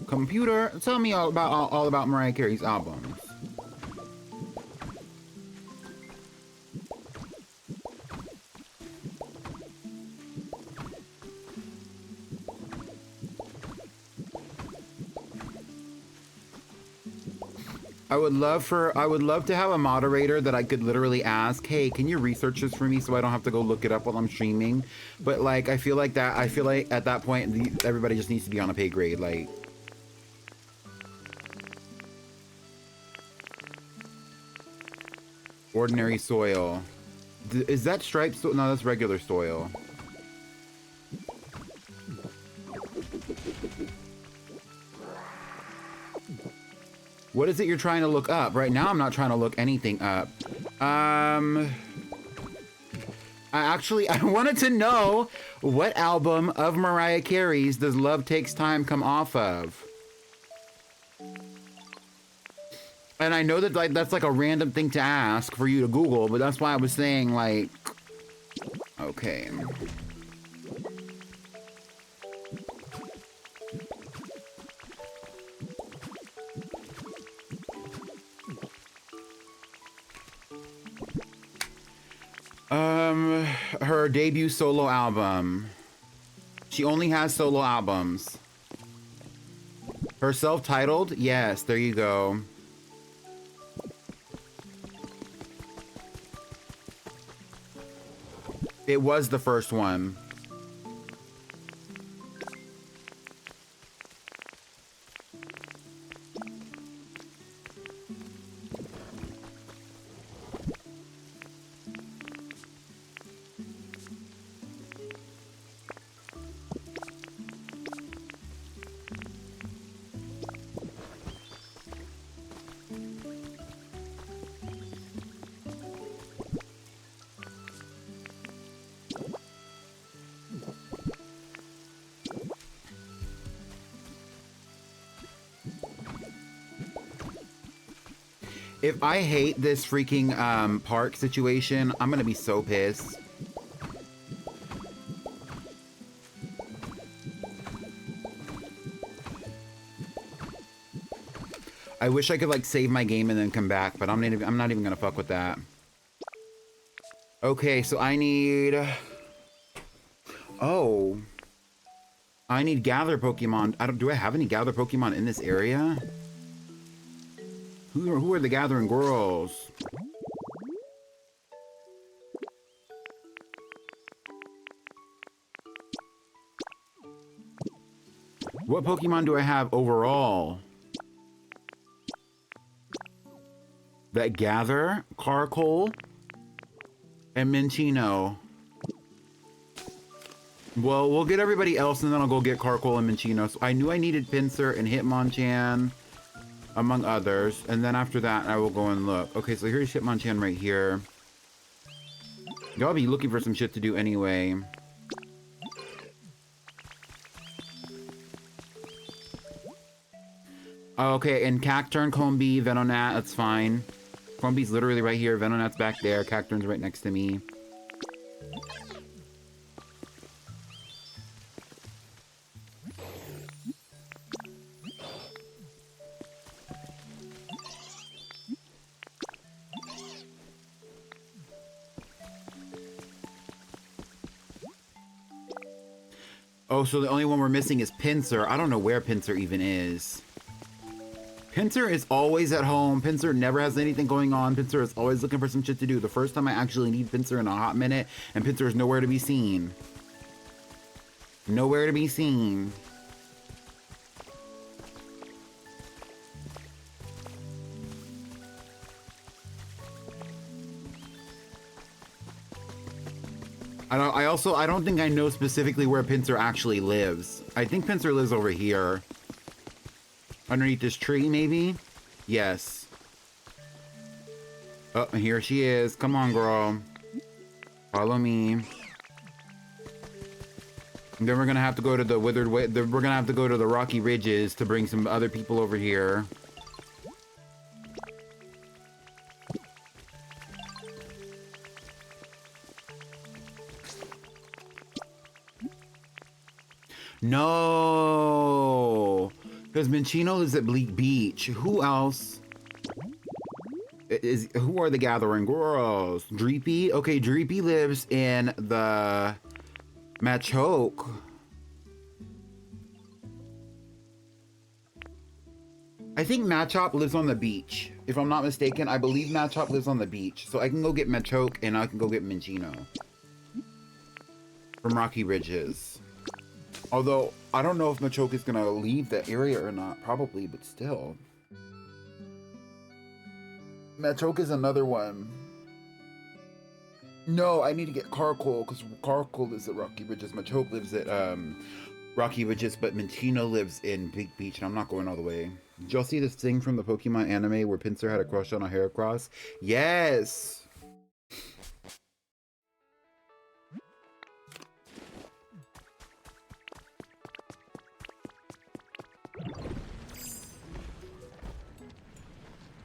Computer, tell me all about Mariah Carey's albums. I would love to have a moderator that I could literally ask, hey, can you research this for me so I don't have to go look it up while I'm streaming? But like, I feel like at that point, everybody just needs to be on a pay grade. Like, ordinary soil. Is that striped soil? No, that's regular soil. What is it you're trying to look up? Right now, I'm not trying to look anything up. I wanted to know what album of Mariah Carey's does Love Takes Time come off of? And I know that like that's like a random thing to ask for you to Google, but that's why I was saying like, okay. Her debut solo album. She only has solo albums. Her self-titled? Yes, there you go. It was the first one. If I hate this freaking park situation, I'm gonna be so pissed. I wish I could like save my game and then come back, but I'm not even gonna fuck with that. Okay, so I need... Oh. I need gather Pokemon. Do I have any gather Pokemon in this area? Who are the gathering girls? What Pokemon do I have overall? That gather, Carkol, and Minccino. Well, we'll get everybody else and then I'll go get Carkol and Minccino. So I knew I needed Pinsir and Hitmonchan, among others. And then after that, I will go and look. Okay, so here's Hitmonchan right here. Y'all be looking for some shit to do anyway. Okay, and Cacturne, Combee, Venonat, that's fine. Combee's literally right here. Venonat's back there. Cacturne's right next to me. Oh, so the only one we're missing is Pinsir. I don't know where Pinsir even is. Pinsir is always at home. Pinsir never has anything going on. Pinsir is always looking for some shit to do. The first time I actually need Pinsir in a hot minute, and Pinsir is nowhere to be seen. Nowhere to be seen. I don't think I know specifically where Pinsir actually lives. I think Pinsir lives over here. Underneath this tree, maybe? Yes. Oh, here she is. Come on, girl. Follow me. And then we're gonna have to go to the Withered Way. We're gonna have to go to the Rocky Ridges to bring some other people over here. No, because Minccino lives at Bleak Beach. Who else? Who are the gathering girls? Dreepy? Okay, Dreepy lives in the Machoke. I think Machop lives on the beach. If I'm not mistaken, I believe Machop lives on the beach. So I can go get Machoke and I can go get Minccino from Rocky Ridges. Although, I don't know if Machoke is going to leave the area or not. Probably, but still. Machoke is another one. No, I need to get Carkol, because Carkol lives at Rocky Ridges. Machoke lives at Rocky Ridges, but Minccino lives in Big Beach, and I'm not going all the way. Did y'all see this thing from the Pokemon anime where Pinsir had a crush on a Heracross? Yes!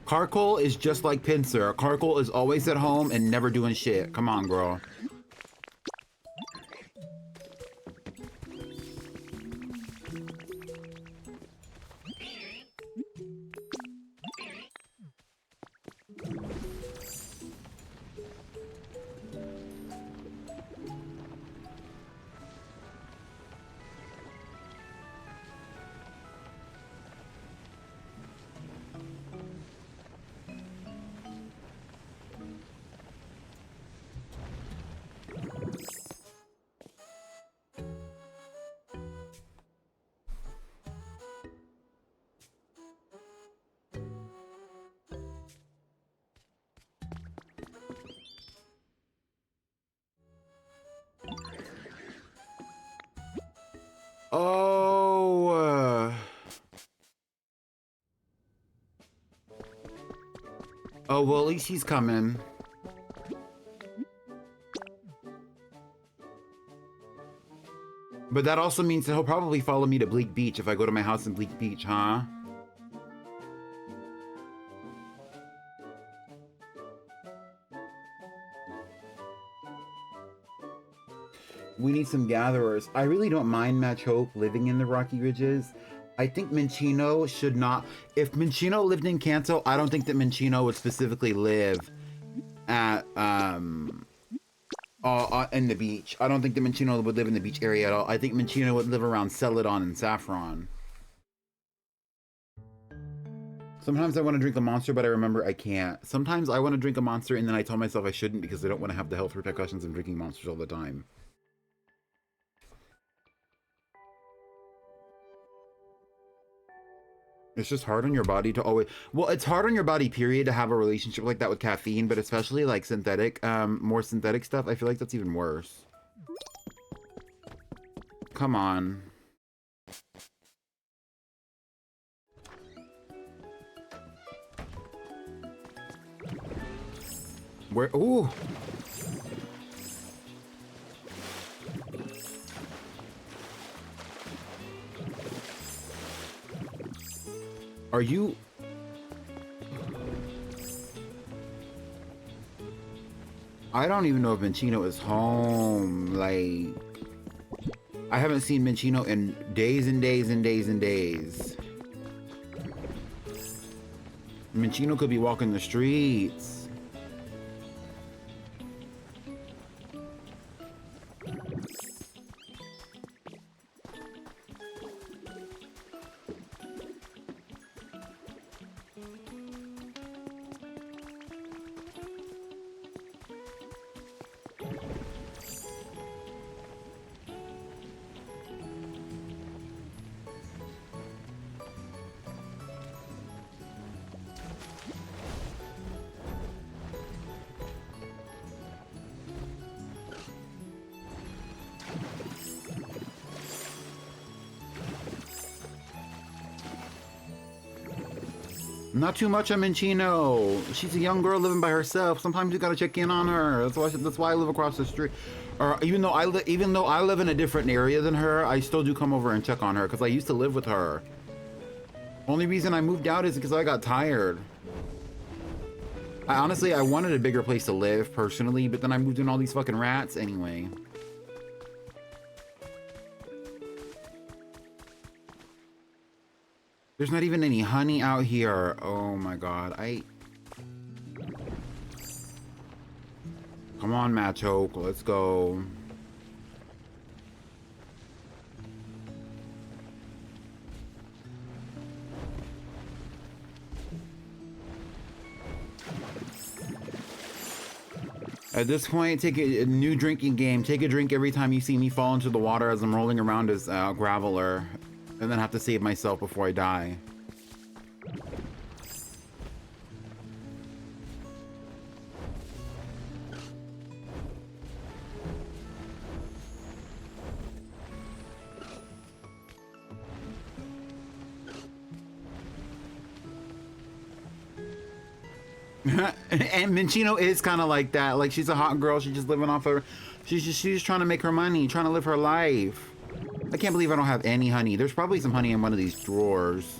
Carkol is just like Pinsir. Carkol is always at home and never doing shit. Come on, girl. Oh. Oh, well, at least he's coming. But that also means that he'll probably follow me to Bleak Beach if I go to my house in Bleak Beach, huh? We need some gatherers. I really don't mind Machoke living in the Rocky Ridges. I think Minccino should not. If Minccino lived in Kanto, I don't think that Minccino would specifically live at In the beach. I don't think the Minccino would live in the beach area at all. I think Minccino would live around Celadon and Saffron. Sometimes I want to drink a Monster, but I remember I can't. Sometimes I want to drink a Monster, and then I tell myself I shouldn't because I don't want to have the health repercussions of drinking Monsters all the time. It's just hard on your body to always... Well, it's hard on your body, period, to have a relationship like that with caffeine, but especially like synthetic, more synthetic stuff, I feel like that's even worse. Come on. Where? Ooh. Are you? I don't even know if Minccino is home. Like, I haven't seen Minccino in days and days and days and days. Minccino could be walking the streets. Not too much on Minccino. She's a young girl living by herself. Sometimes you gotta check in on her. That's why I live across the street. Or even though I live in a different area than her, I still do come over and check on her because I used to live with her. Only reason I moved out is because I got tired. I wanted a bigger place to live personally, but then I moved in all these fucking rats anyway. There's not even any honey out here. Oh my god. Come on, Machoke. Let's go. At this point, take a new drinking game. Take a drink every time you see me fall into the water as I'm rolling around as Graveler. And then have to save myself before I die. And Minccino is kind of like that. Like, she's a hot girl. She's just living off her... She's just trying to make her money. Trying to live her life. I can't believe I don't have any honey. There's probably some honey in one of these drawers.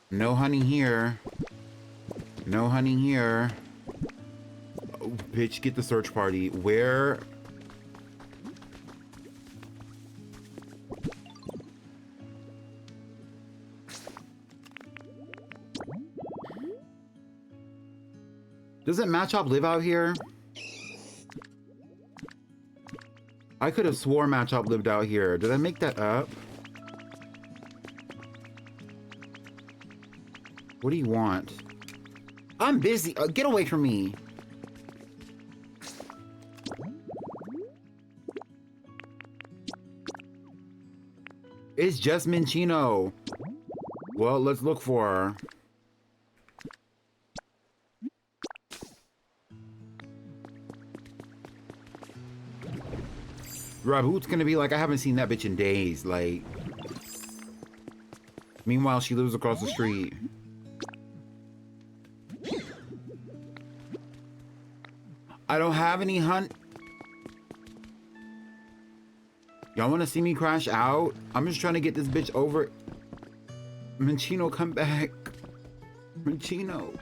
No honey here. No honey here. Oh, bitch, get the search party. Where... Doesn't Machop live out here? I could have swore Machop lived out here. Did I make that up? What do you want? I'm busy. Get away from me. It's just Minccino. Well, let's look for her. Raboot's gonna be like, I haven't seen that bitch in days, like... Meanwhile, she lives across the street. I don't have any hunt... Y'all wanna see me crash out? I'm just trying to get this bitch over... Minccino, come back. Minccino.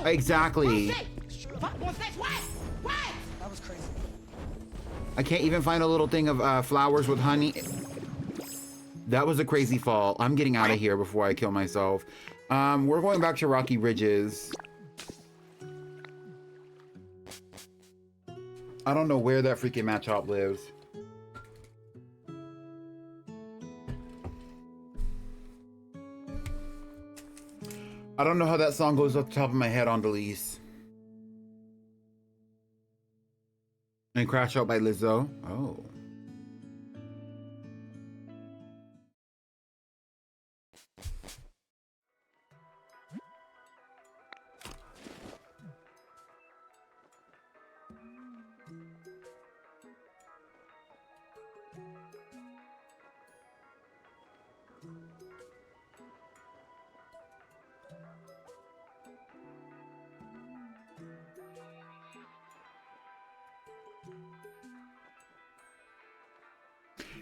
Exactly. What? That was crazy. I can't even find a little thing of flowers with honey. That was a crazy fall. I'm getting out of here before I kill myself. We're going back to Rocky Ridges. I don't know where that freaking Machop lives. I don't know how that song goes off the top of my head on Delise. And Crash Out by Lizzo. Oh.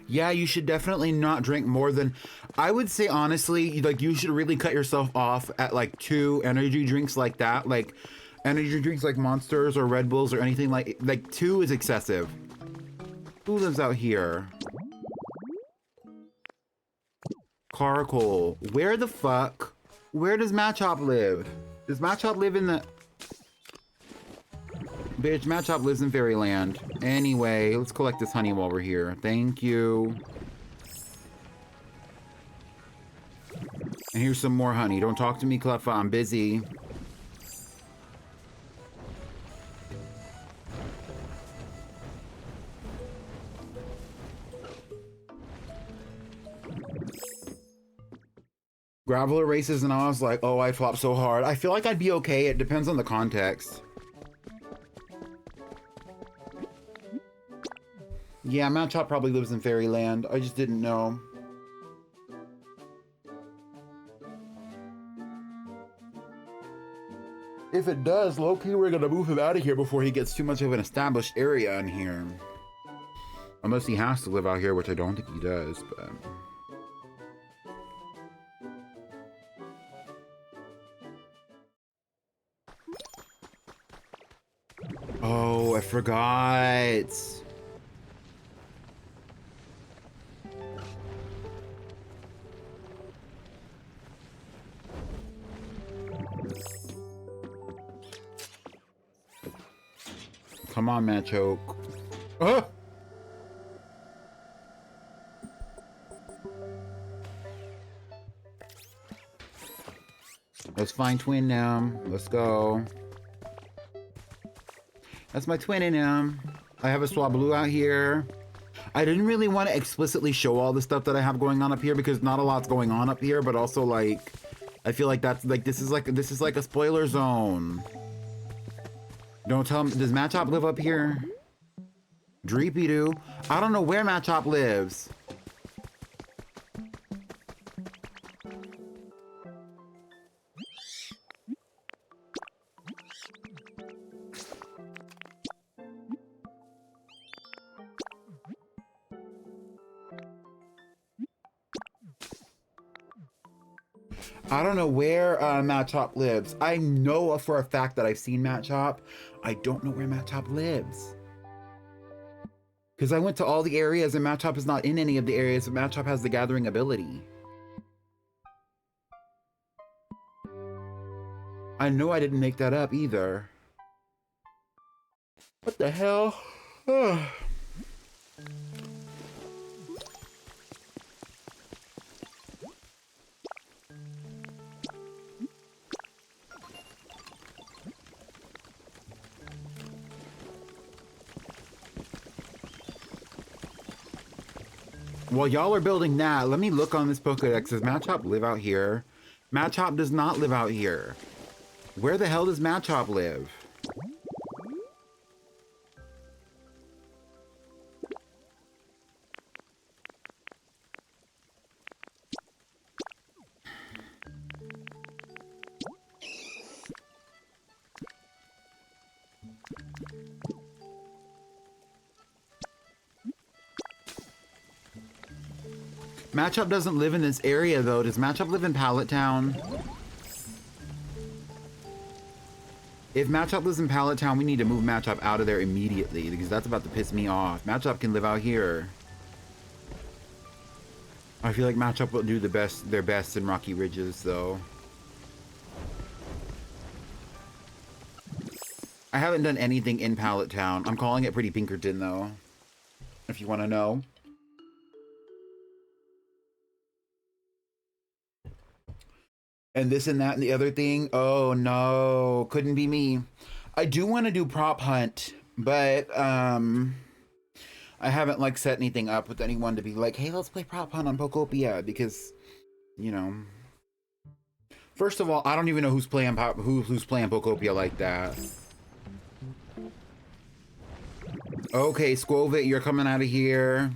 Yeah, you should definitely not drink more than, I would say honestly, like you should really cut yourself off at like 2 energy drinks like that. Like energy drinks like Monsters or Red Bulls or anything like 2 is excessive. Who lives out here? Caracol. Where the fuck? Where does Machop live? Does Machop live in the... Bitch, Machop lives in Fairyland. Anyway, let's collect this honey while we're here. Thank you. And here's some more honey. Don't talk to me, Cleffa. I'm busy. Graveler races and I was like, oh, I flop so hard. I feel like I'd be okay. It depends on the context. Yeah, Machop probably lives in Fairyland. I just didn't know. If it does, low-key, we're gonna move him out of here before he gets too much of an established area in here. Unless he has to live out here, which I don't think he does, but... Oh, I forgot. Come on, Machoke. Ah! Let's find Twin now. Let's go. That's my twin in him. I have a Swablu out here. I didn't really want to explicitly show all the stuff that I have going on up here because not a lot's going on up here, but also like I feel like that's like this is like a spoiler zone. Don't tell me, does Machop live up here? Dreepy do. I don't know where Machop lives. I don't know where Machop lives. I know for a fact that I've seen Machop. I don't know where Machop lives. Because I went to all the areas and Machop is not in any of the areas, but Machop has the gathering ability. I know I didn't make that up either. What the hell? While y'all are building that, let me look on this Pokedex. Does Machop live out here? Machop does not live out here. Where the hell does Machop live? Machop doesn't live in this area, though. Does Machop live in Pallet Town? If Matchup lives in Pallet Town, we need to move Matchup out of there immediately because that's about to piss me off. Matchup can live out here. I feel like Matchup will do their best in Rocky Ridges, though. I haven't done anything in Pallet Town. I'm calling it Pretty Pinkerton, though, if you want to know. And this and that and the other thing. Oh, no. Couldn't be me. I do want to do Prop Hunt, but, I haven't, like, set anything up with anyone to be like, hey, let's play Prop Hunt on Pokopia, because, you know... First of all, I don't even know who's playing Pokopia like that. Okay, Squovit, you're coming out of here.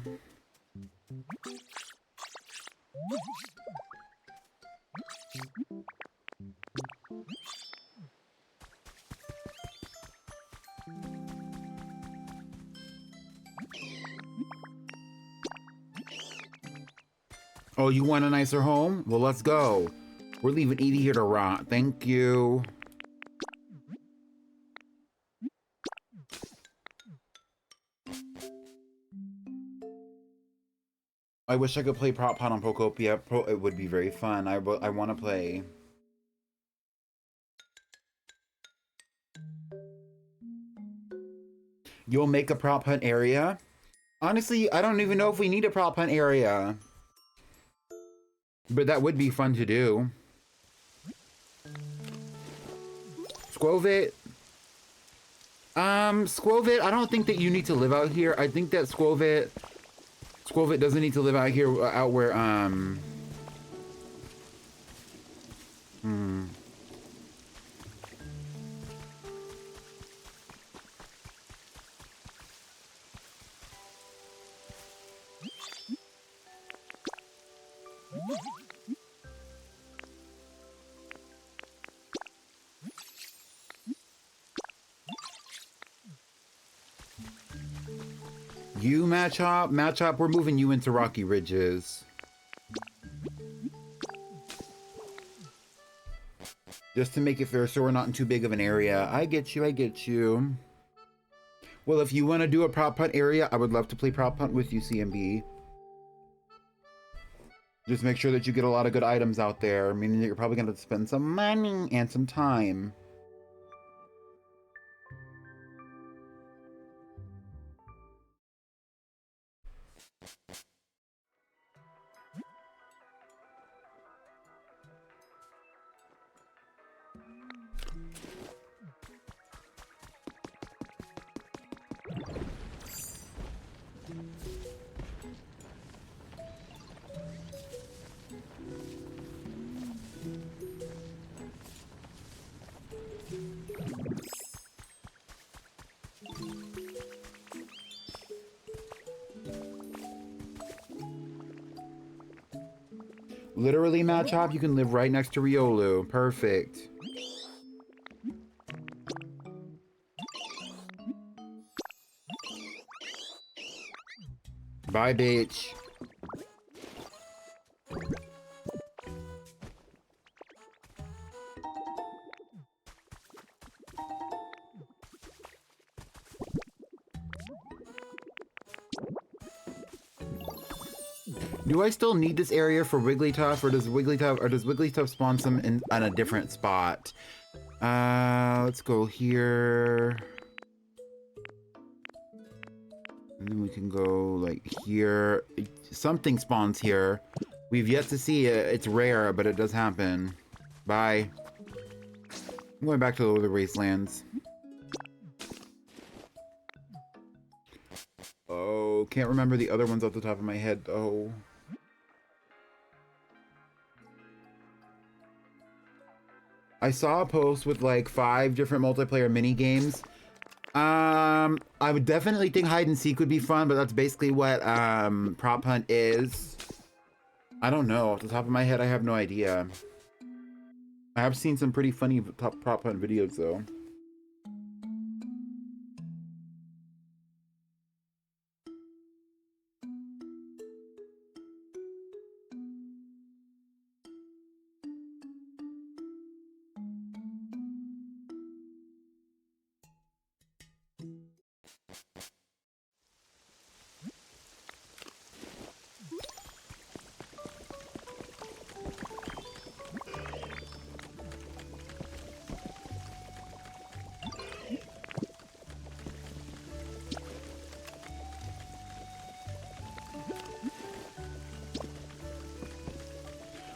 Oh, you want a nicer home? Well, let's go. We're leaving Edie here to rot. Thank you. I wish I could play Prop Hunt on Pokopia. It would be very fun. I want to play. You'll make a Prop Hunt area? Honestly, I don't even know if we need a Prop Hunt area. But that would be fun to do. Squovit. Squovit, I don't think that you need to live out here. I think that Squovit doesn't need to live out here, out where, You, Matchop, we're moving you into Rocky Ridges. Just to make it fair so we're not in too big of an area. I get you. Well, if you want to do a Prop Hunt area, I would love to play Prop Hunt with you, CMB. Just make sure that you get a lot of good items out there, meaning that you're probably going to spend some money and some time. Literally, Matchop, you can live right next to Riolu. Perfect. Bye, bitch. Do I still need this area for Wigglytuff, or does Wigglytuff spawn some in on a different spot? Let's go here. And then we can go like here. Something spawns here. We've yet to see it. It's rare, but it does happen. Bye. I'm going back to the Wastelands. Oh, can't remember the other ones off the top of my head though. I saw a post with like 5 different multiplayer mini games. I would definitely think hide and seek would be fun, but that's basically what Prop Hunt is. I don't know. Off the top of my head, I have no idea. I have seen some pretty funny Prop Hunt videos though.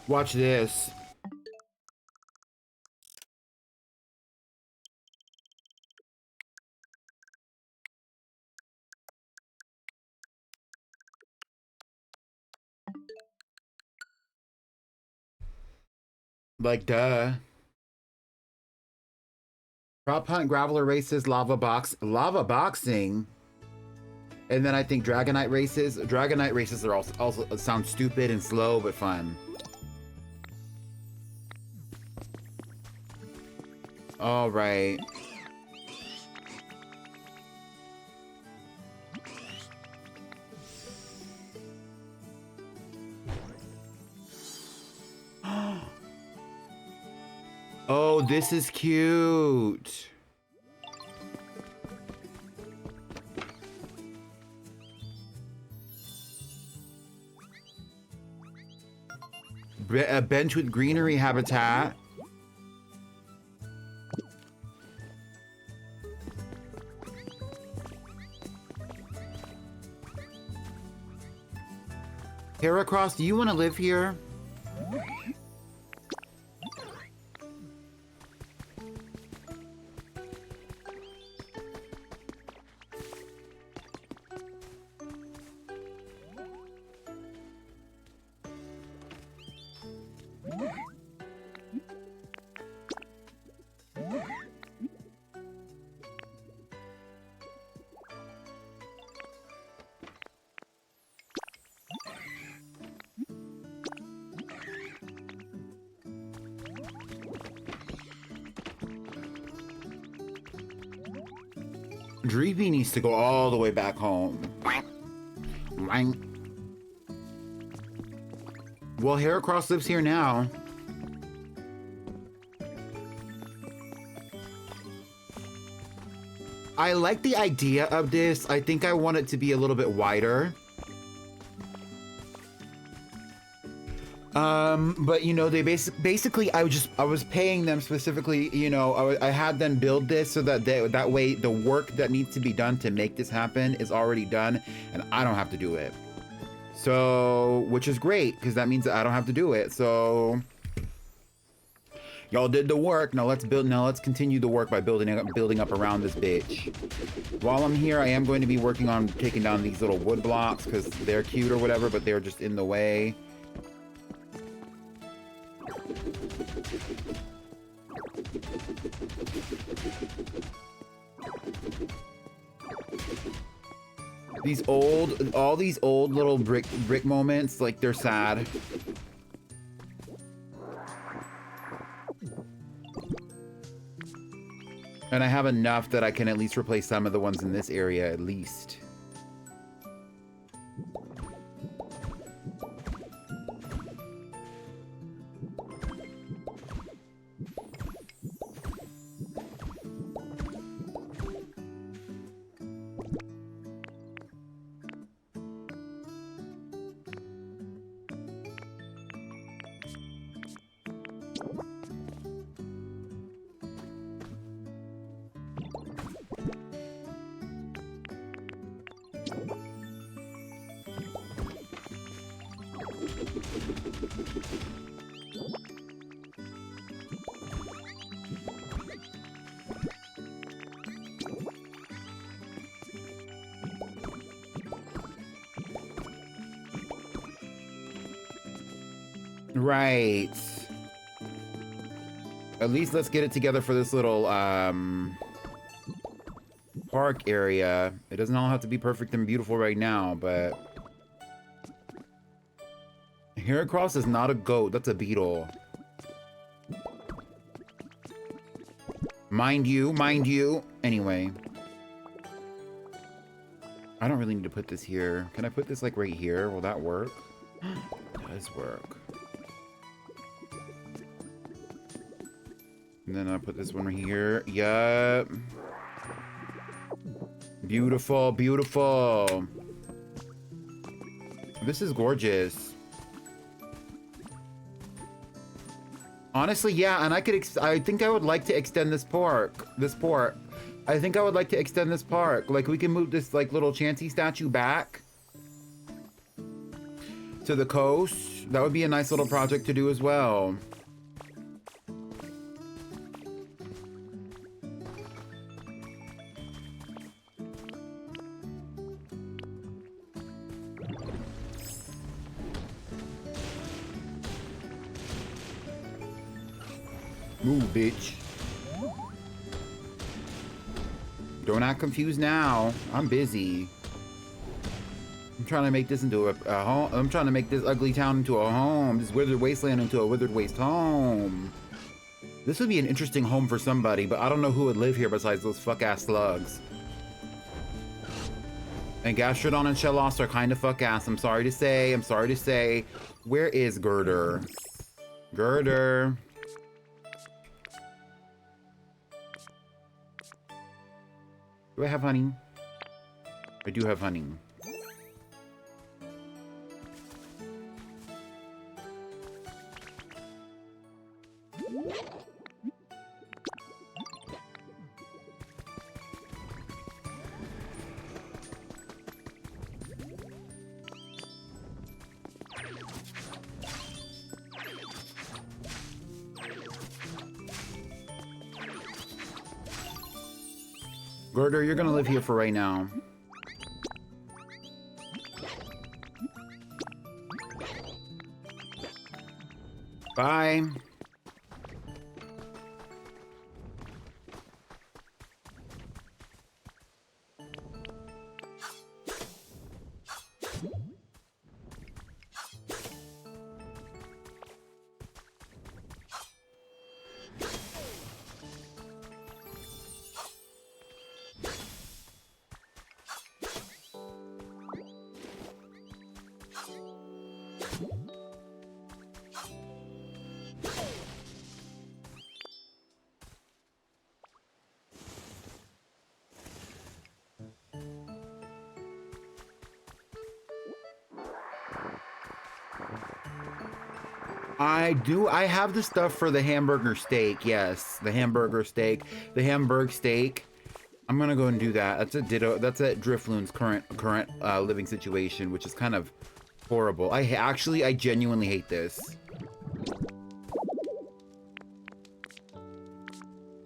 Watch this. Like, duh. Prop hunt, graveler races, lava boxing. And then I think Dragonite races. Dragonite races are also sound stupid and slow, but fun. All right. Oh, this is cute. A bench with greenery habitat. Heracross, do you want to live here? Dreepy needs to go all the way back home. Well, Heracross lives here now. I like the idea of this. I think I want it to be a little bit wider. But you know, they basically I was paying them specifically, you know, I had them build this so that that way the work that needs to be done to make this happen is already done and I don't have to do it. So, which is great because that means that I don't have to do it. So y'all did the work. Now let's continue the work by building up around this bitch. While I'm here, I am going to be working on taking down these little wood blocks because they're cute or whatever, but they're just in the way. All these old little brick moments, like they're sad. And I have enough that I can at least replace some of the ones in this area, at least. Right. At least let's get it together for this little park area. It doesn't all have to be perfect and beautiful right now, but Heracross is not a goat, that's a beetle. Mind you. Anyway. I don't really need to put this here. Can I put this like right here? Will that work? It does work. And then I'll put this one right here. Yup. Beautiful, beautiful. This is gorgeous. Honestly, yeah, and I think I would like to extend this park. I think I would like to extend this park. Like, we can move this, like, little Chansey statue back to the coast. That would be a nice little project to do as well. Move, bitch. Don't act confused now. I'm busy. I'm trying to make this into a home. I'm trying to make this ugly town into a home. This withered wasteland into a withered waste home. This would be an interesting home for somebody, but I don't know who would live here besides those fuck-ass slugs. And Gastrodon and Shellos are kind of fuck-ass. I'm sorry to say. I'm sorry to say. Where is Girder? Girder. Do I have honey? I do have honey. Girder, you're gonna live here for right now. Bye. I have the stuff for the hamburger steak. Yes, the hamburger steak, the Hamburg steak. I'm gonna go and do that. That's a ditto. That's at Drifloon's current living situation, which is kind of horrible. I genuinely hate this.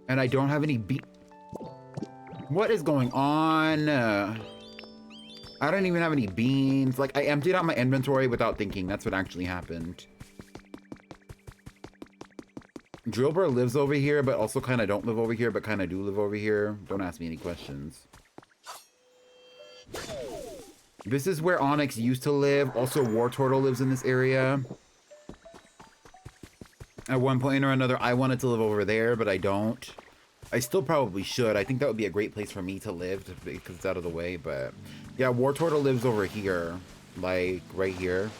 And I don't have any What is going on? I don't even have any beans. Like, I emptied out my inventory without thinking. That's what actually happened. Drillbur lives over here, but also kind of don't live over here, but kind of do live over here. Don't ask me any questions. This is where Onyx used to live. Also, War Turtle lives in this area. At one point or another, I wanted to live over there, but I don't. I still probably should. I think that would be a great place for me to live because it's out of the way, but... Yeah, War Turtle lives over here. Like, right here.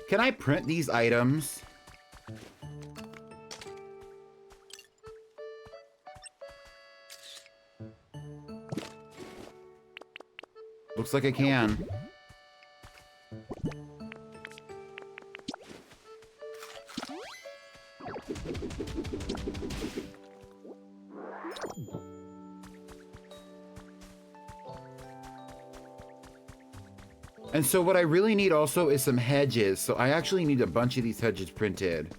Can I print these items? Looks like I can. And so what I really need also is some hedges. So I actually need a bunch of these hedges printed.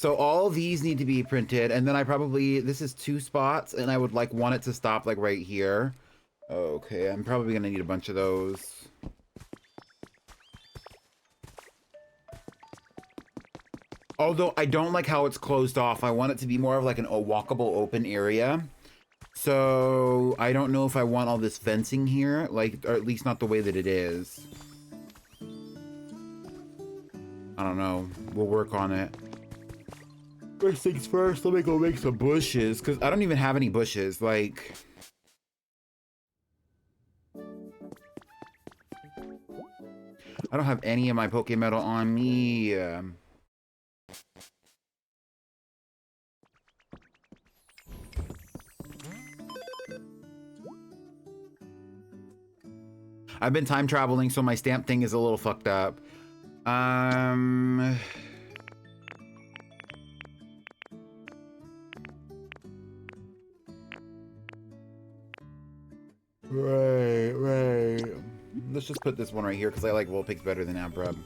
So all these need to be printed, and then I probably, this is 2 spots, and I would like want it to stop like right here. Okay, I'm probably gonna need a bunch of those. Although I don't like how it's closed off. I want it to be more of like a walkable open area. So I don't know if I want all this fencing here, like, or at least not the way that it is. I don't know. We'll work on it. First things first, let me go make some bushes, because I don't even have any bushes, like... I don't have any of my Pokemetal on me. I've been time traveling, so my stamp thing is a little fucked up. Right. Let's just put this one right here because I like Vulpix better than Abrupt.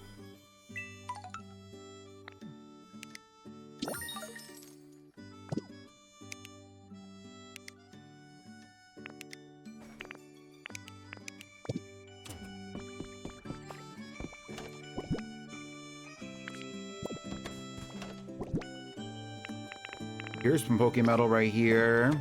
Here's some Pokemetal right here.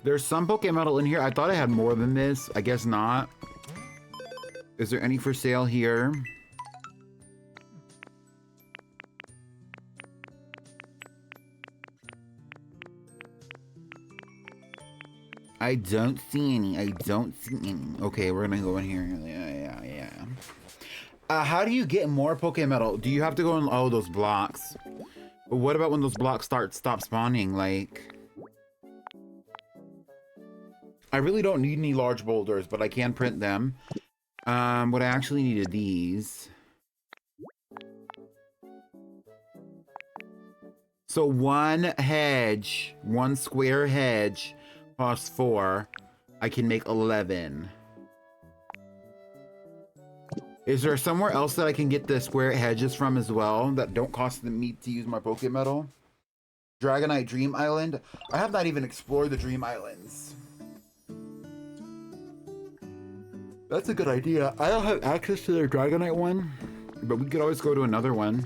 There's some Pokemetal in here. I thought I had more than this. I guess not. Is there any for sale here? I don't see any. Okay, we're gonna go in here. Yeah. How do you get more Pokemetal? Do you have to go in? Oh, those blocks. But what about when those blocks stop spawning? Like, I really don't need any large boulders, but I can print them. What I actually needed these. So one square hedge costs 4. I can make 11. Is there somewhere else that I can get the square hedges from as well that don't cost me to use my Pokemetal? Dragonite Dream Island? I have not even explored the Dream Islands. That's a good idea. I don't have access to their Dragonite one, but we could always go to another one.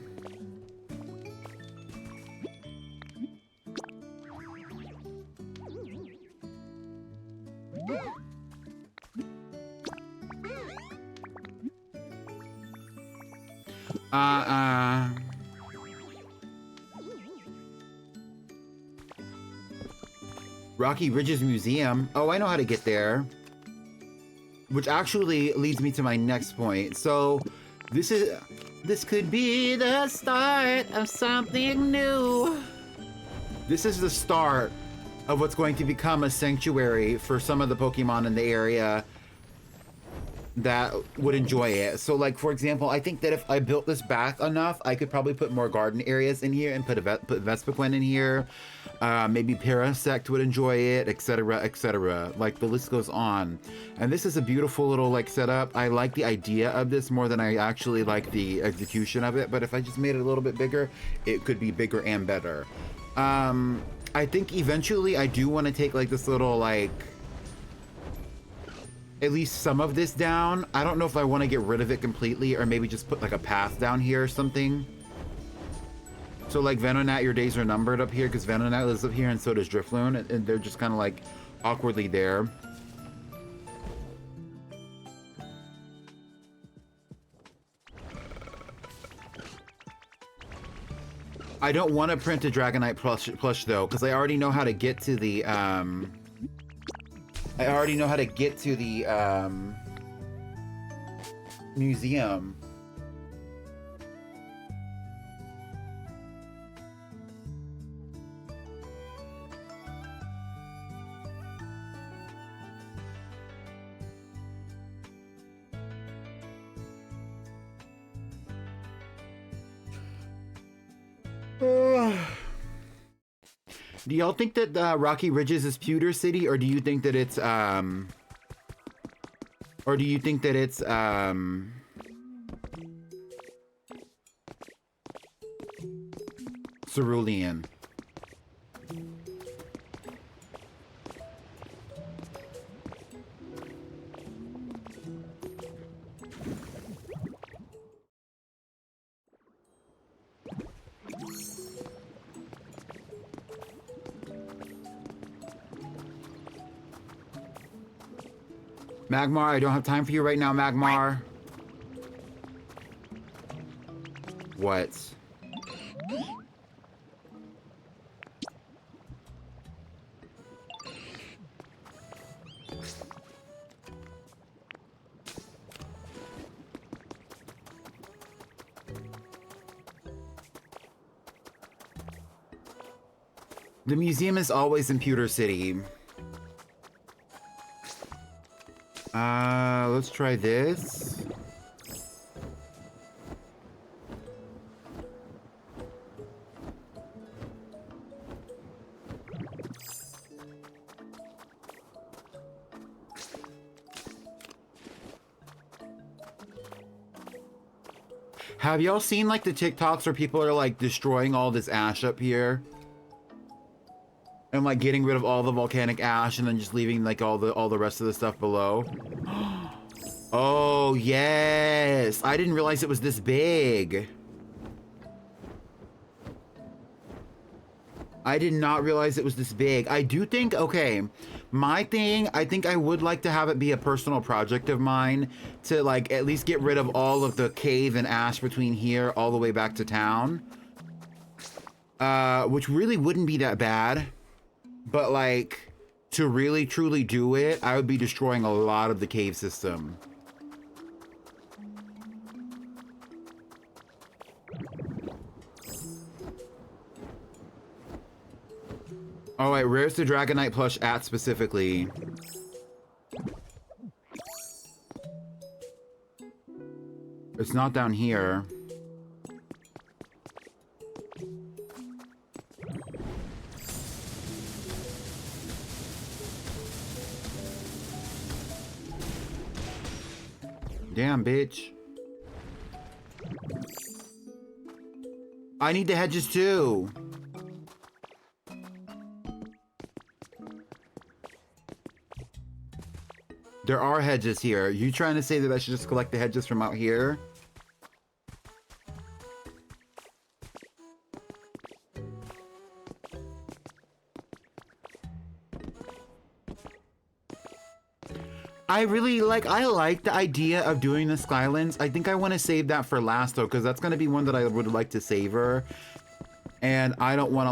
Rocky Ridges Museum. Oh, I know how to get there. Which actually leads me to my next point. So, this could be the start of something new. This is the start of what's going to become a sanctuary for some of the Pokemon in the area that would enjoy it. So, like, for example, I think that if I built this back enough, I could probably put more garden areas in here and put Vespiquen in here. Maybe Parasect would enjoy it, etc., etc. Like, the list goes on. And this is a beautiful little, like, setup. I like the idea of this more than I actually like the execution of it. But if I just made it a little bit bigger, it could be bigger and better. I think eventually I do want to take, like, this little, like, at least some of this down. I don't know if I want to get rid of it completely or maybe just put, like, a path down here or something. So, like, Venonat, your days are numbered up here because Venonat lives up here and so does Drifloon, and they're just kind of, like, awkwardly there. I don't want to print a Dragonite plush though, because I already know how to get to the, museum. Do y'all think that Rocky Ridges is Pewter City, or do you think that it's Cerulean? Magmar, I don't have time for you right now, Magmar. What? The museum is always in Pewter City. Let's try this. Have y'all seen like the TikToks where people are like destroying all this ash up here? And like getting rid of all the volcanic ash and then just leaving like all the rest of the stuff below? Oh, yes. I didn't realize it was this big. I did not realize it was this big. I do think, okay, my thing, I think I would like to have it be a personal project of mine to like at least get rid of all of the cave and ash between here all the way back to town. Which really wouldn't be that bad. But like, to really truly do it, I would be destroying a lot of the cave system. All right, where's the Dragonite plush at specifically? It's not down here. Damn, bitch. I need the hedges too. There are hedges here. You trying to say that I should just collect the hedges from out here? I like the idea of doing the Skylands. I think I want to save that for last though, because that's going to be one that I would like to savor. And I don't want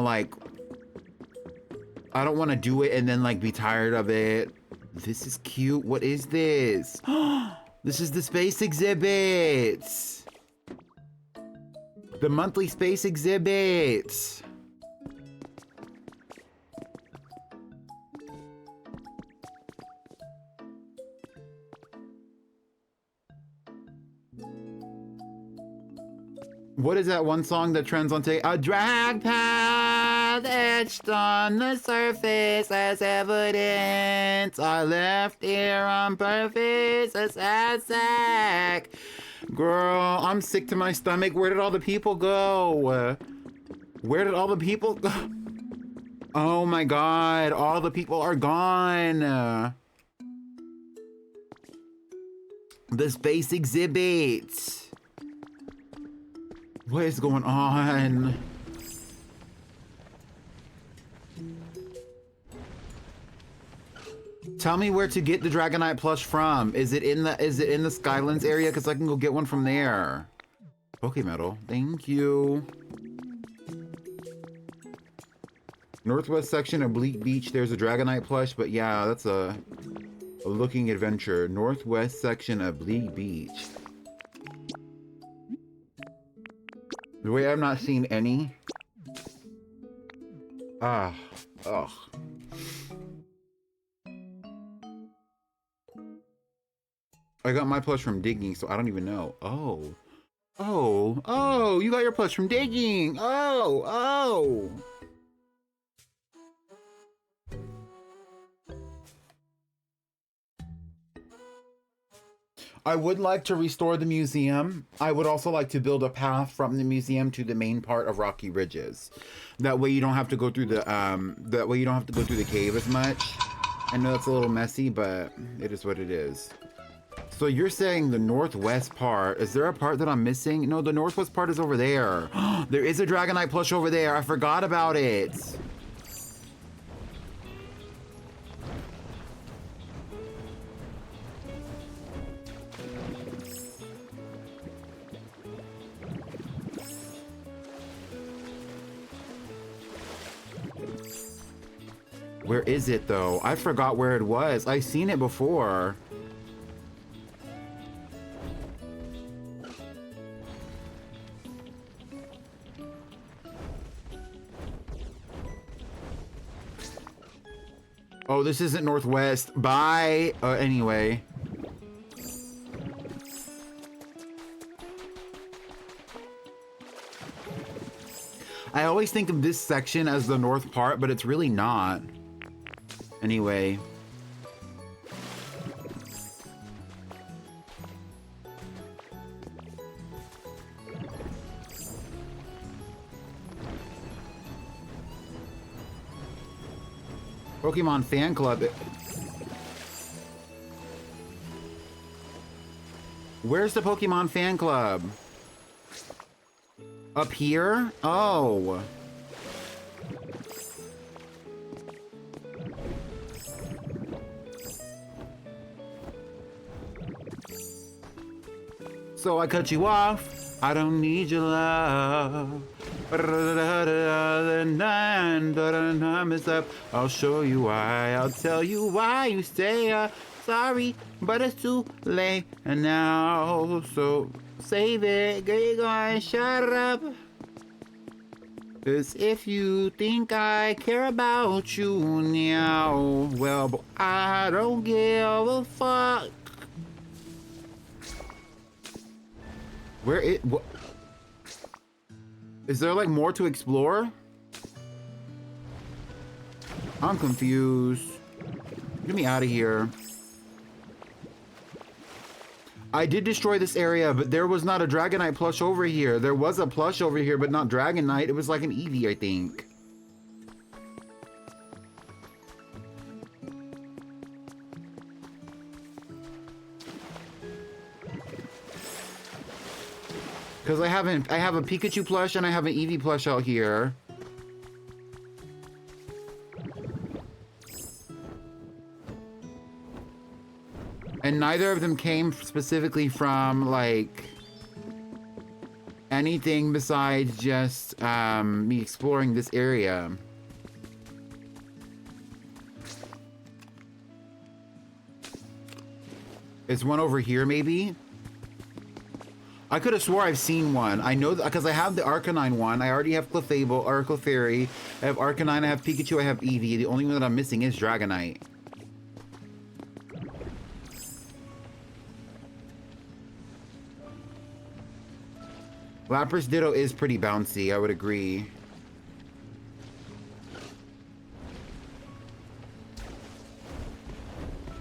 to do it and then like be tired of it. This is cute. What is this? This is the space exhibits. The monthly space exhibits. What is that one song that trends on TikTok? A drag path etched on the surface as evidence. I left here on purpose, a sad sack. Girl, I'm sick to my stomach. Where did all the people go? Where did all the people go? Oh my god, all the people are gone. The space exhibit. What is going on? Tell me where to get the Dragonite plush from. Is it in the Skylands area? Because I can go get one from there. Pokemetal. Thank you. Northwest section of Bleak Beach, there's a Dragonite plush, but yeah, that's a looking adventure. Northwest section of Bleak Beach. The way I've not seen any. Ugh. I got my plush from digging, so I don't even know. Oh. Oh, you got your plush from digging. Oh. I would like to restore the museum. I would also like to build a path from the museum to the main part of Rocky Ridges. That way you don't have to go through the cave as much. I know that's a little messy, but it is what it is. So you're saying the northwest part, is there a part that I'm missing? No, the northwest part is over there. There is a Dragonite plush over there. I forgot about it. Where is it though? I forgot where it was. I've seen it before. Oh, this isn't northwest. Bye. Anyway. I always think of this section as the north part, but it's really not. Anyway. Pokemon Fan Club. Where's the Pokemon Fan Club? Up here? Oh. So I cut you off. I don't need your love. The time is up. I'll show you why. I'll tell you why you stay. Sorry, but it's too late and now. So save it. Get going. Shut up. 'Cause if you think I care about you now, well, I don't give a fuck. Where it? What? Is there like more to explore? I'm confused. Get me out of here. I did destroy this area, but there was not a Dragonite plush over here. There was a plush over here, but not Dragonite. It was like an Eevee, I think. Because I have a Pikachu plush and I have an Eevee plush out here. And neither of them came specifically from, like, anything besides just, me exploring this area. Is one over here, maybe? I could have swore I've seen one. I know because I have the Arcanine one. I already have Clefable or Clefairy. I have Arcanine, I have Pikachu, I have Eevee. The only one that I'm missing is Dragonite. Lapras Ditto is pretty bouncy, I would agree.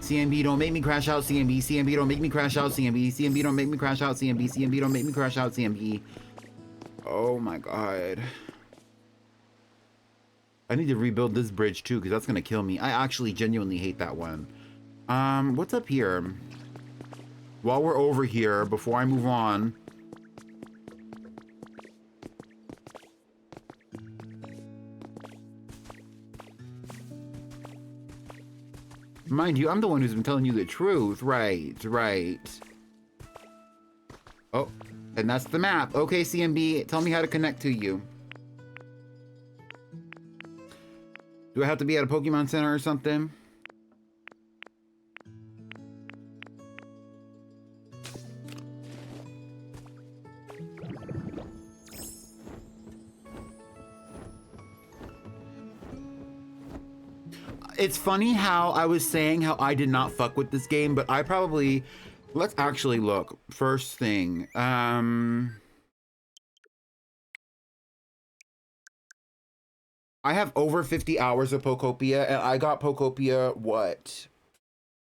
CMB, don't make me crash out, CMB. CMB, don't make me crash out, CMB. CMB, don't make me crash out, CMB. CMB, don't make me crash out, CMB. Oh my god. I need to rebuild this bridge too, because that's gonna kill me. I actually genuinely hate that one. What's up here? While we're over here, before I move on. Mind you, I'm the one who's been telling you the truth. Right. Oh, and that's the map. Okay, CMB, tell me how to connect to you. Do I have to be at a Pokemon Center or something? It's funny how I was saying how I did not fuck with this game, but I probably... Let's actually look. First thing. I have over 50 hours of Pokopia, and I got Pokopia, what?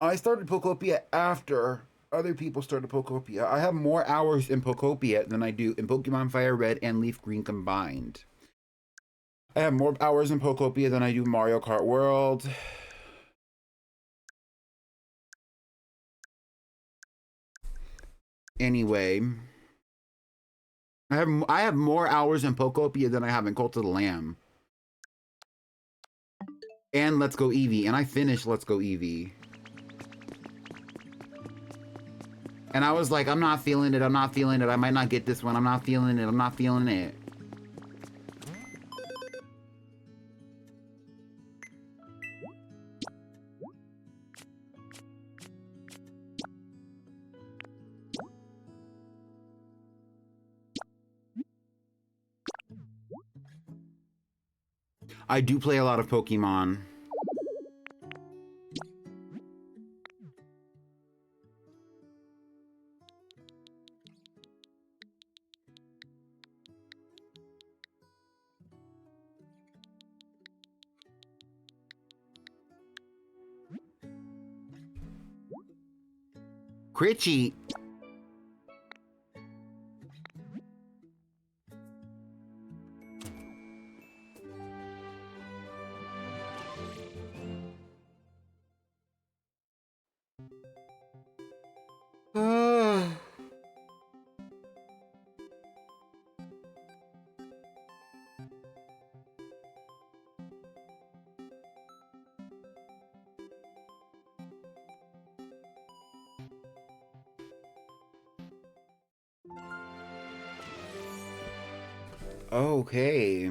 I started Pokopia after other people started Pokopia. I have more hours in Pokopia than I do in Pokemon Fire Red and Leaf Green combined. I have more hours in Pokopia than I do Mario Kart World. Anyway, I have more hours in Pokopia than I have in Cult of the Lamb. And Let's Go Eevee, and I finished Let's Go Eevee. And I was like, I'm not feeling it, I'm not feeling it, I might not get this one, I'm not feeling it, I'm not feeling it. I do play a lot of Pokemon. Critchy. Okay.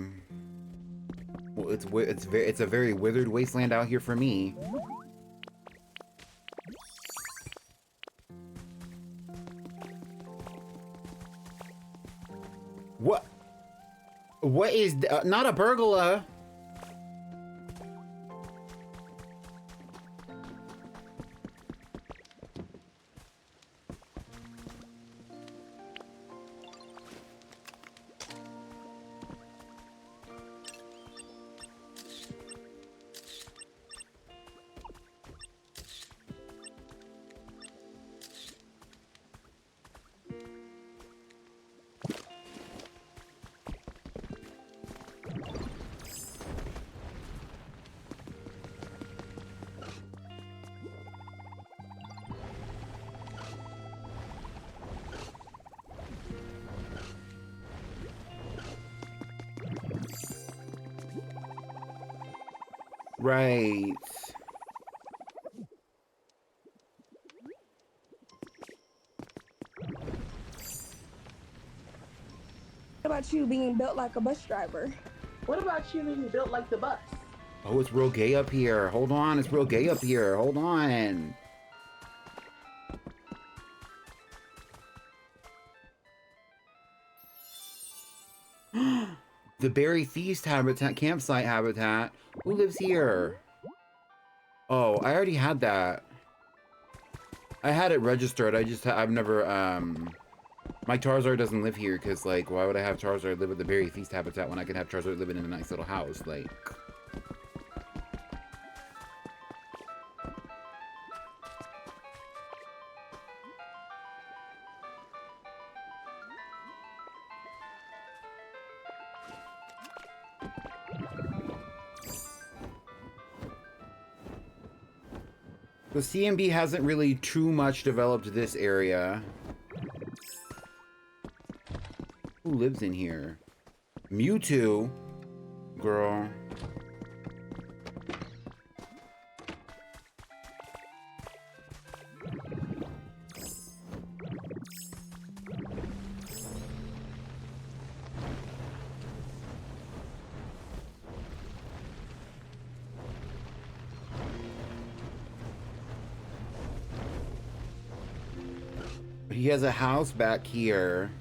Well, it's a very withered wasteland out here for me. What? What is not a burglar? Right. What about you being built like a bus driver? What about you being built like the bus? Oh, it's real gay up here. Hold on, it's real gay up here. Hold on. The Berry Feast habitat, campsite habitat. Who lives here? Oh, I already had that. I had it registered. I've never, my Charizard doesn't live here because, like, why would I have Charizard live at the Berry Feast habitat when I could have Charizard living in a nice little house? Like, the CMB hasn't really too much developed this area. Who lives in here? Mewtwo? Girl. He has a house back here.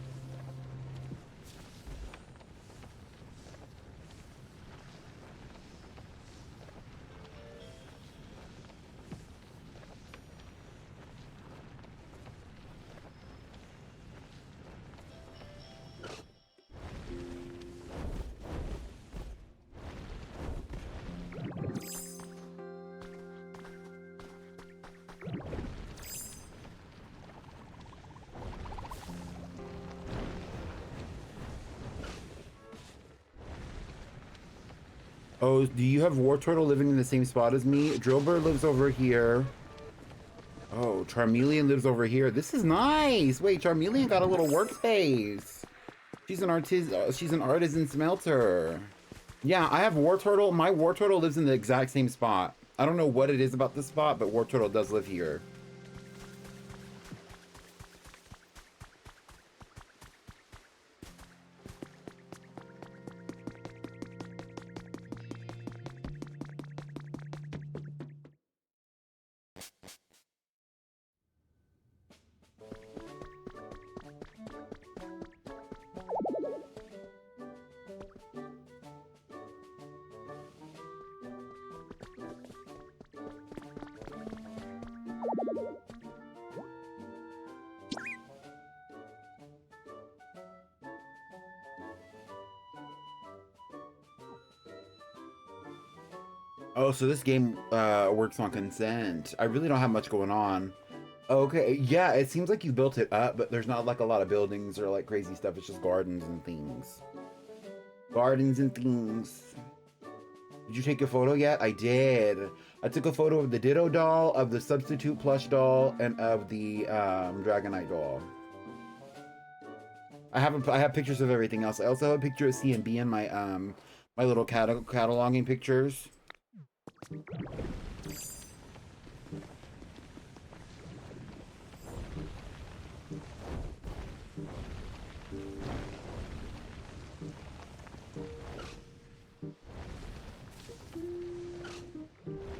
Oh, do you have War Turtle living in the same spot as me? Drillbird lives over here. Oh, Charmeleon lives over here. This is nice. Wait, Charmeleon got a little workspace. She's an artisan smelter. Yeah, I have War Turtle. My War Turtle lives in the exact same spot. I don't know what it is about this spot, but War Turtle does live here. Oh, so this game works on consent. I really don't have much going on. Okay, yeah, it seems like you built it up, but there's not like a lot of buildings or like crazy stuff. It's just gardens and things. Gardens and things. Did you take a photo yet? I did. I took a photo of the Ditto doll, of the Substitute plush doll, and of the Dragonite doll. I have pictures of everything else. I also have a picture of CMB in my my little cataloging pictures.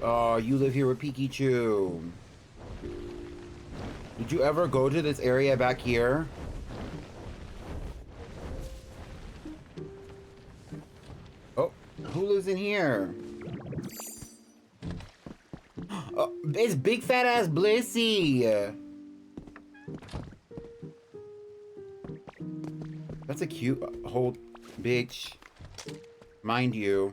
Oh, you live here with Pikachu. Did you ever go to this area back here? Oh, who lives in here? Oh, it's big fat ass Blissey. That's a cute hold, bitch. Mind you.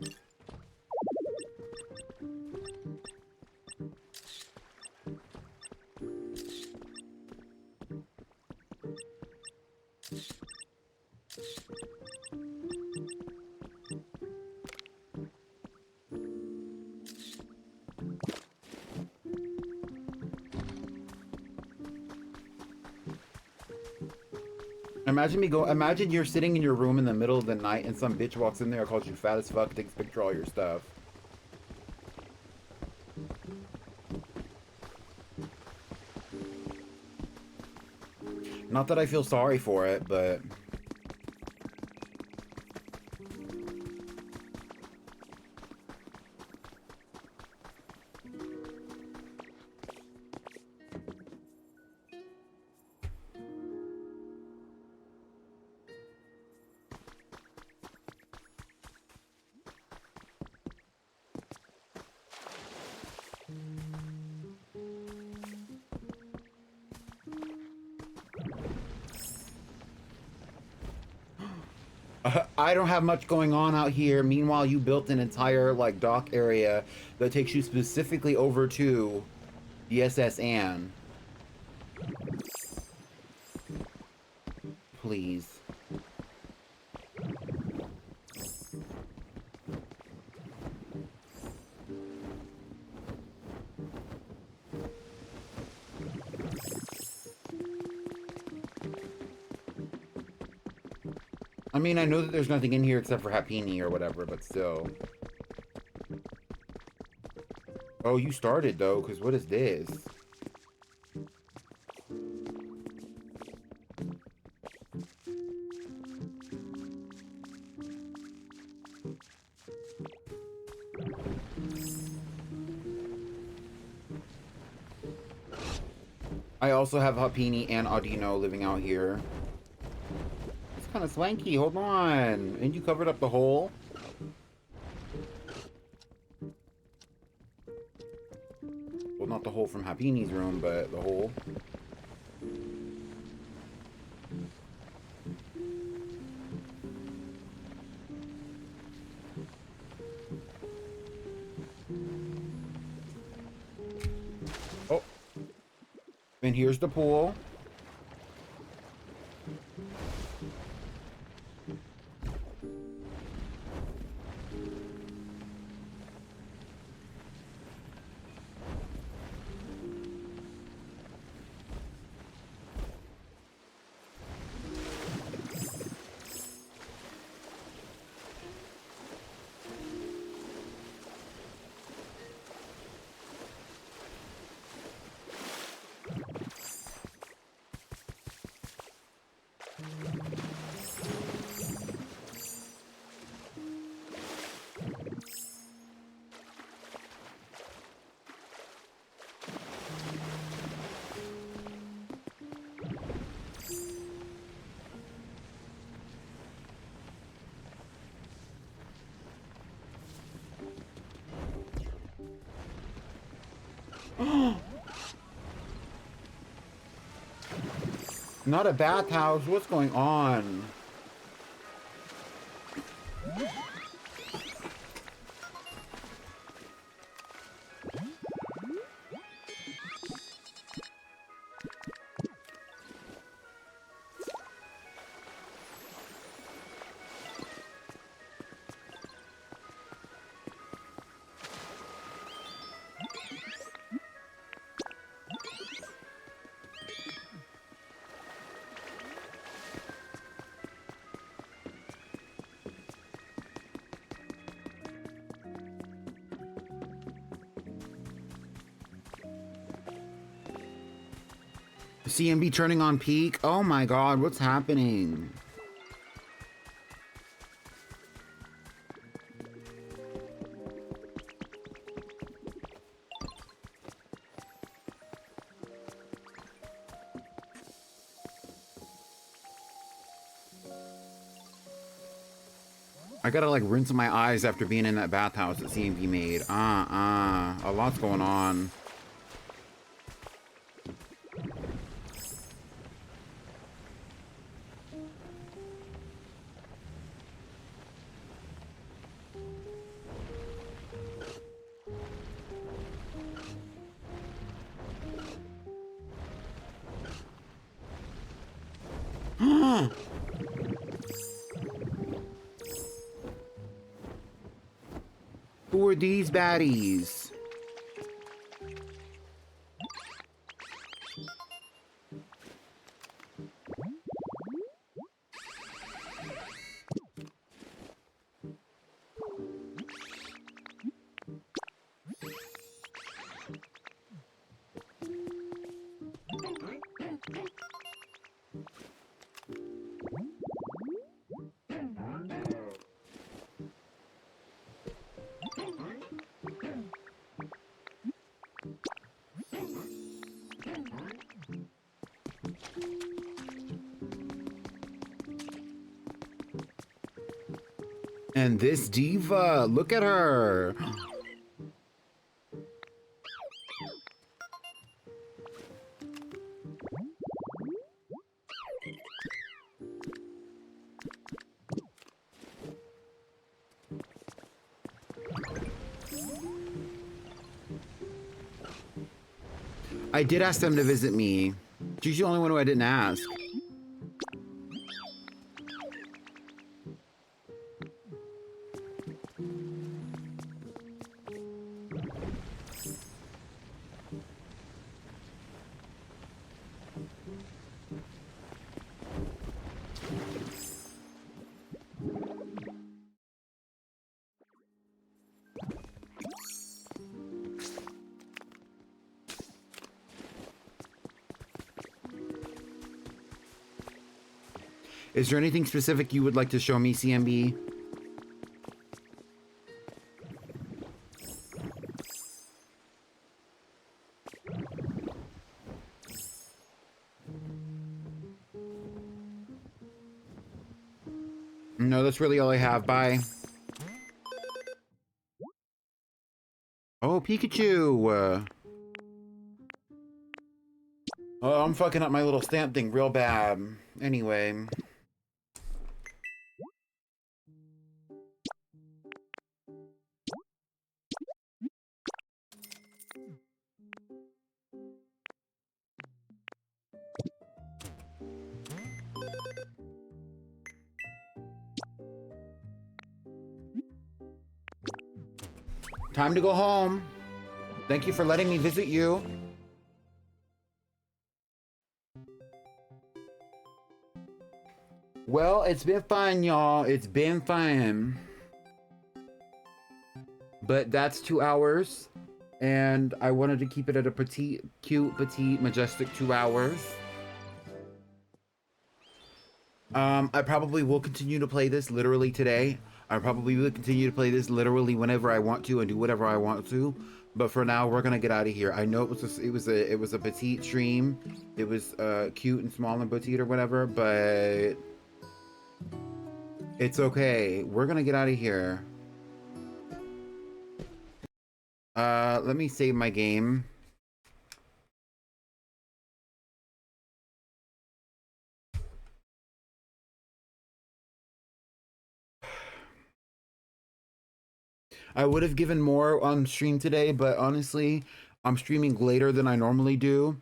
Imagine you're sitting in your room in the middle of the night and some bitch walks in there, calls you fat as fuck, takes a picture of all your stuff. Not that I feel sorry for it, but... I don't have much going on out here. Meanwhile, you built an entire like dock area that takes you specifically over to the SS Anne. Please. I mean, I know that there's nothing in here except for Happini or whatever, but still. Oh, you started though, because what is this? I also have Happini and Audino living out here. It's kind of swanky, hold on. And you covered up the hole? Well, not the hole from Happini's room, but the hole. Oh. And here's the pool. Not a bathhouse. What's going on? CMB turning on peak? Oh my god, what's happening? I gotta like rinse my eyes after being in that bathhouse that CMB made. A lot's going on. Who are these baddies? And this diva, look at her. I did ask them to visit me. She's the only one who I didn't ask. Is there anything specific you would like to show me, CMB? No, that's really all I have. Bye. Oh, Pikachu! Oh, I'm fucking up my little stamp thing real bad. Anyway. Time to go home. Thank you for letting me visit you. Well, it's been fun, y'all. It's been fun. But that's 2 hours. And I wanted to keep it at a petite, cute, petite, majestic 2 hours. I probably will continue to play this literally today. I probably will continue to play this literally whenever I want to and do whatever I want to. But for now, we're gonna get out of here. I know it was a petite stream. It was cute and small and petite or whatever, but it's okay. We're gonna get out of here. Let me save my game. I would have given more on stream today, but honestly, I'm streaming later than I normally do.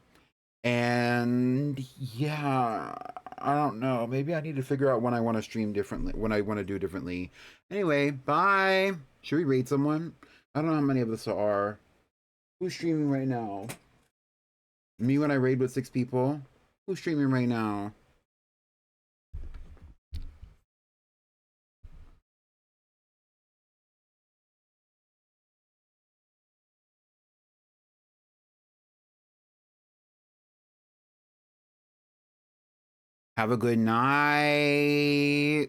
And yeah, I don't know. Maybe I need to figure out when I want to stream differently, when I want to do differently. Anyway, bye. Should we raid someone? I don't know how many of us are. Who's streaming right now? Me when I raid with 6 people? Who's streaming right now? Have a good night.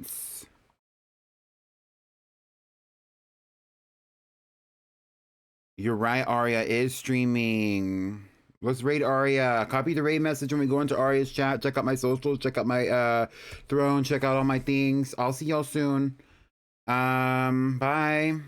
You're right, Aria is streaming. Let's raid Aria. Copy the raid message when we go into Aria's chat. Check out my socials. Check out my throne. Check out all my things. I'll see y'all soon. Bye.